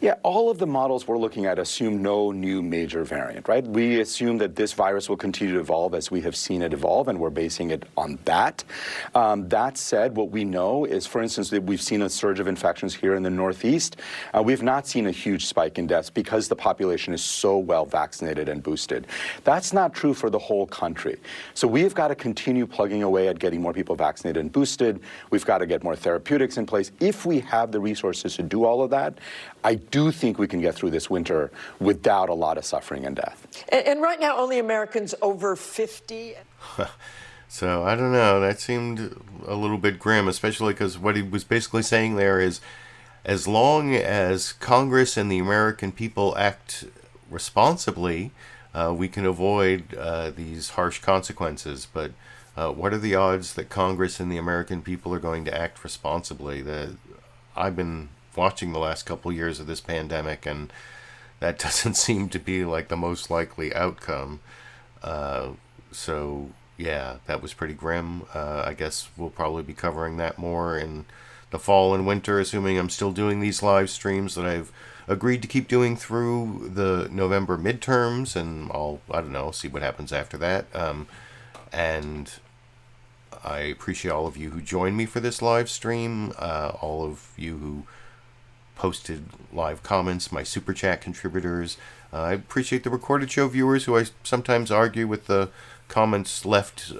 Yeah, all of the models we're looking at assume no new major variant, right? We assume that this virus will continue to evolve as we have seen it evolve, and we're basing it on that. That said, what we know is, for instance, that we've seen a surge of infections here in the Northeast. We've not seen a huge spike in deaths because the population is so well vaccinated and boosted. That's not true for the whole country. So we've got to continue plugging away at getting more people vaccinated and boosted. We've got to get more therapeutics in place. If we have the resources to do all of that, I do think we can get through this winter without a lot of suffering and death. And right now, only Americans over 50. So I don't know. That seemed a little bit grim, especially because what he was basically saying there is, as long as Congress and the American people act responsibly, we can avoid these harsh consequences. But what are the odds that Congress and the American people are going to act responsibly? I've been watching the last couple years of this pandemic, and that doesn't seem to be like the most likely outcome. So yeah, that was pretty grim. I guess we'll probably be covering that more in the fall and winter, assuming I'm still doing these live streams that I've agreed to keep doing through the November midterms, and I don't know, see what happens after that. And I appreciate all of you who joined me for this live stream, all of you who posted live comments, my super chat contributors. I appreciate the recorded show viewers who I sometimes argue with the comments left.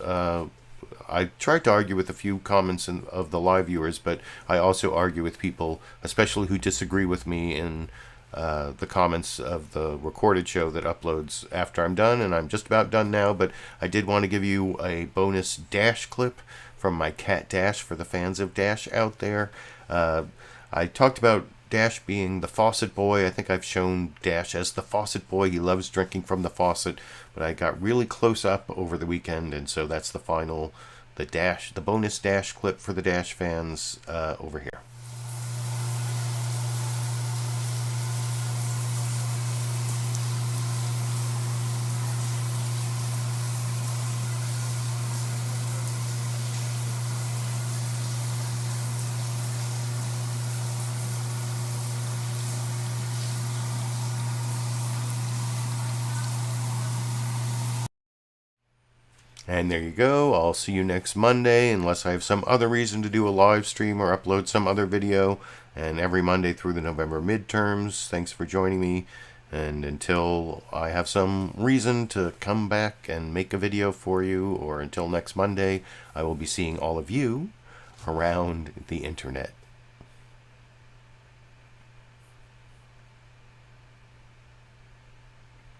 I tried to argue with a few comments of the live viewers, but I also argue with people, especially who disagree with me in the comments of the recorded show that uploads after I'm done, and I'm just about done now, but I did want to give you a bonus Dash clip from my cat Dash for the fans of Dash out there. I talked about Dash being the faucet boy. I think I've shown Dash as the faucet boy. He loves drinking from the faucet, but I got really close up over the weekend, and so that's the bonus Dash clip for the Dash fans over here. And there you go. I'll see you next Monday, unless I have some other reason to do a live stream or upload some other video. And every Monday through the November midterms. Thanks for joining me. And until I have some reason to come back and make a video for you, or until next Monday, I will be seeing all of you around the internet.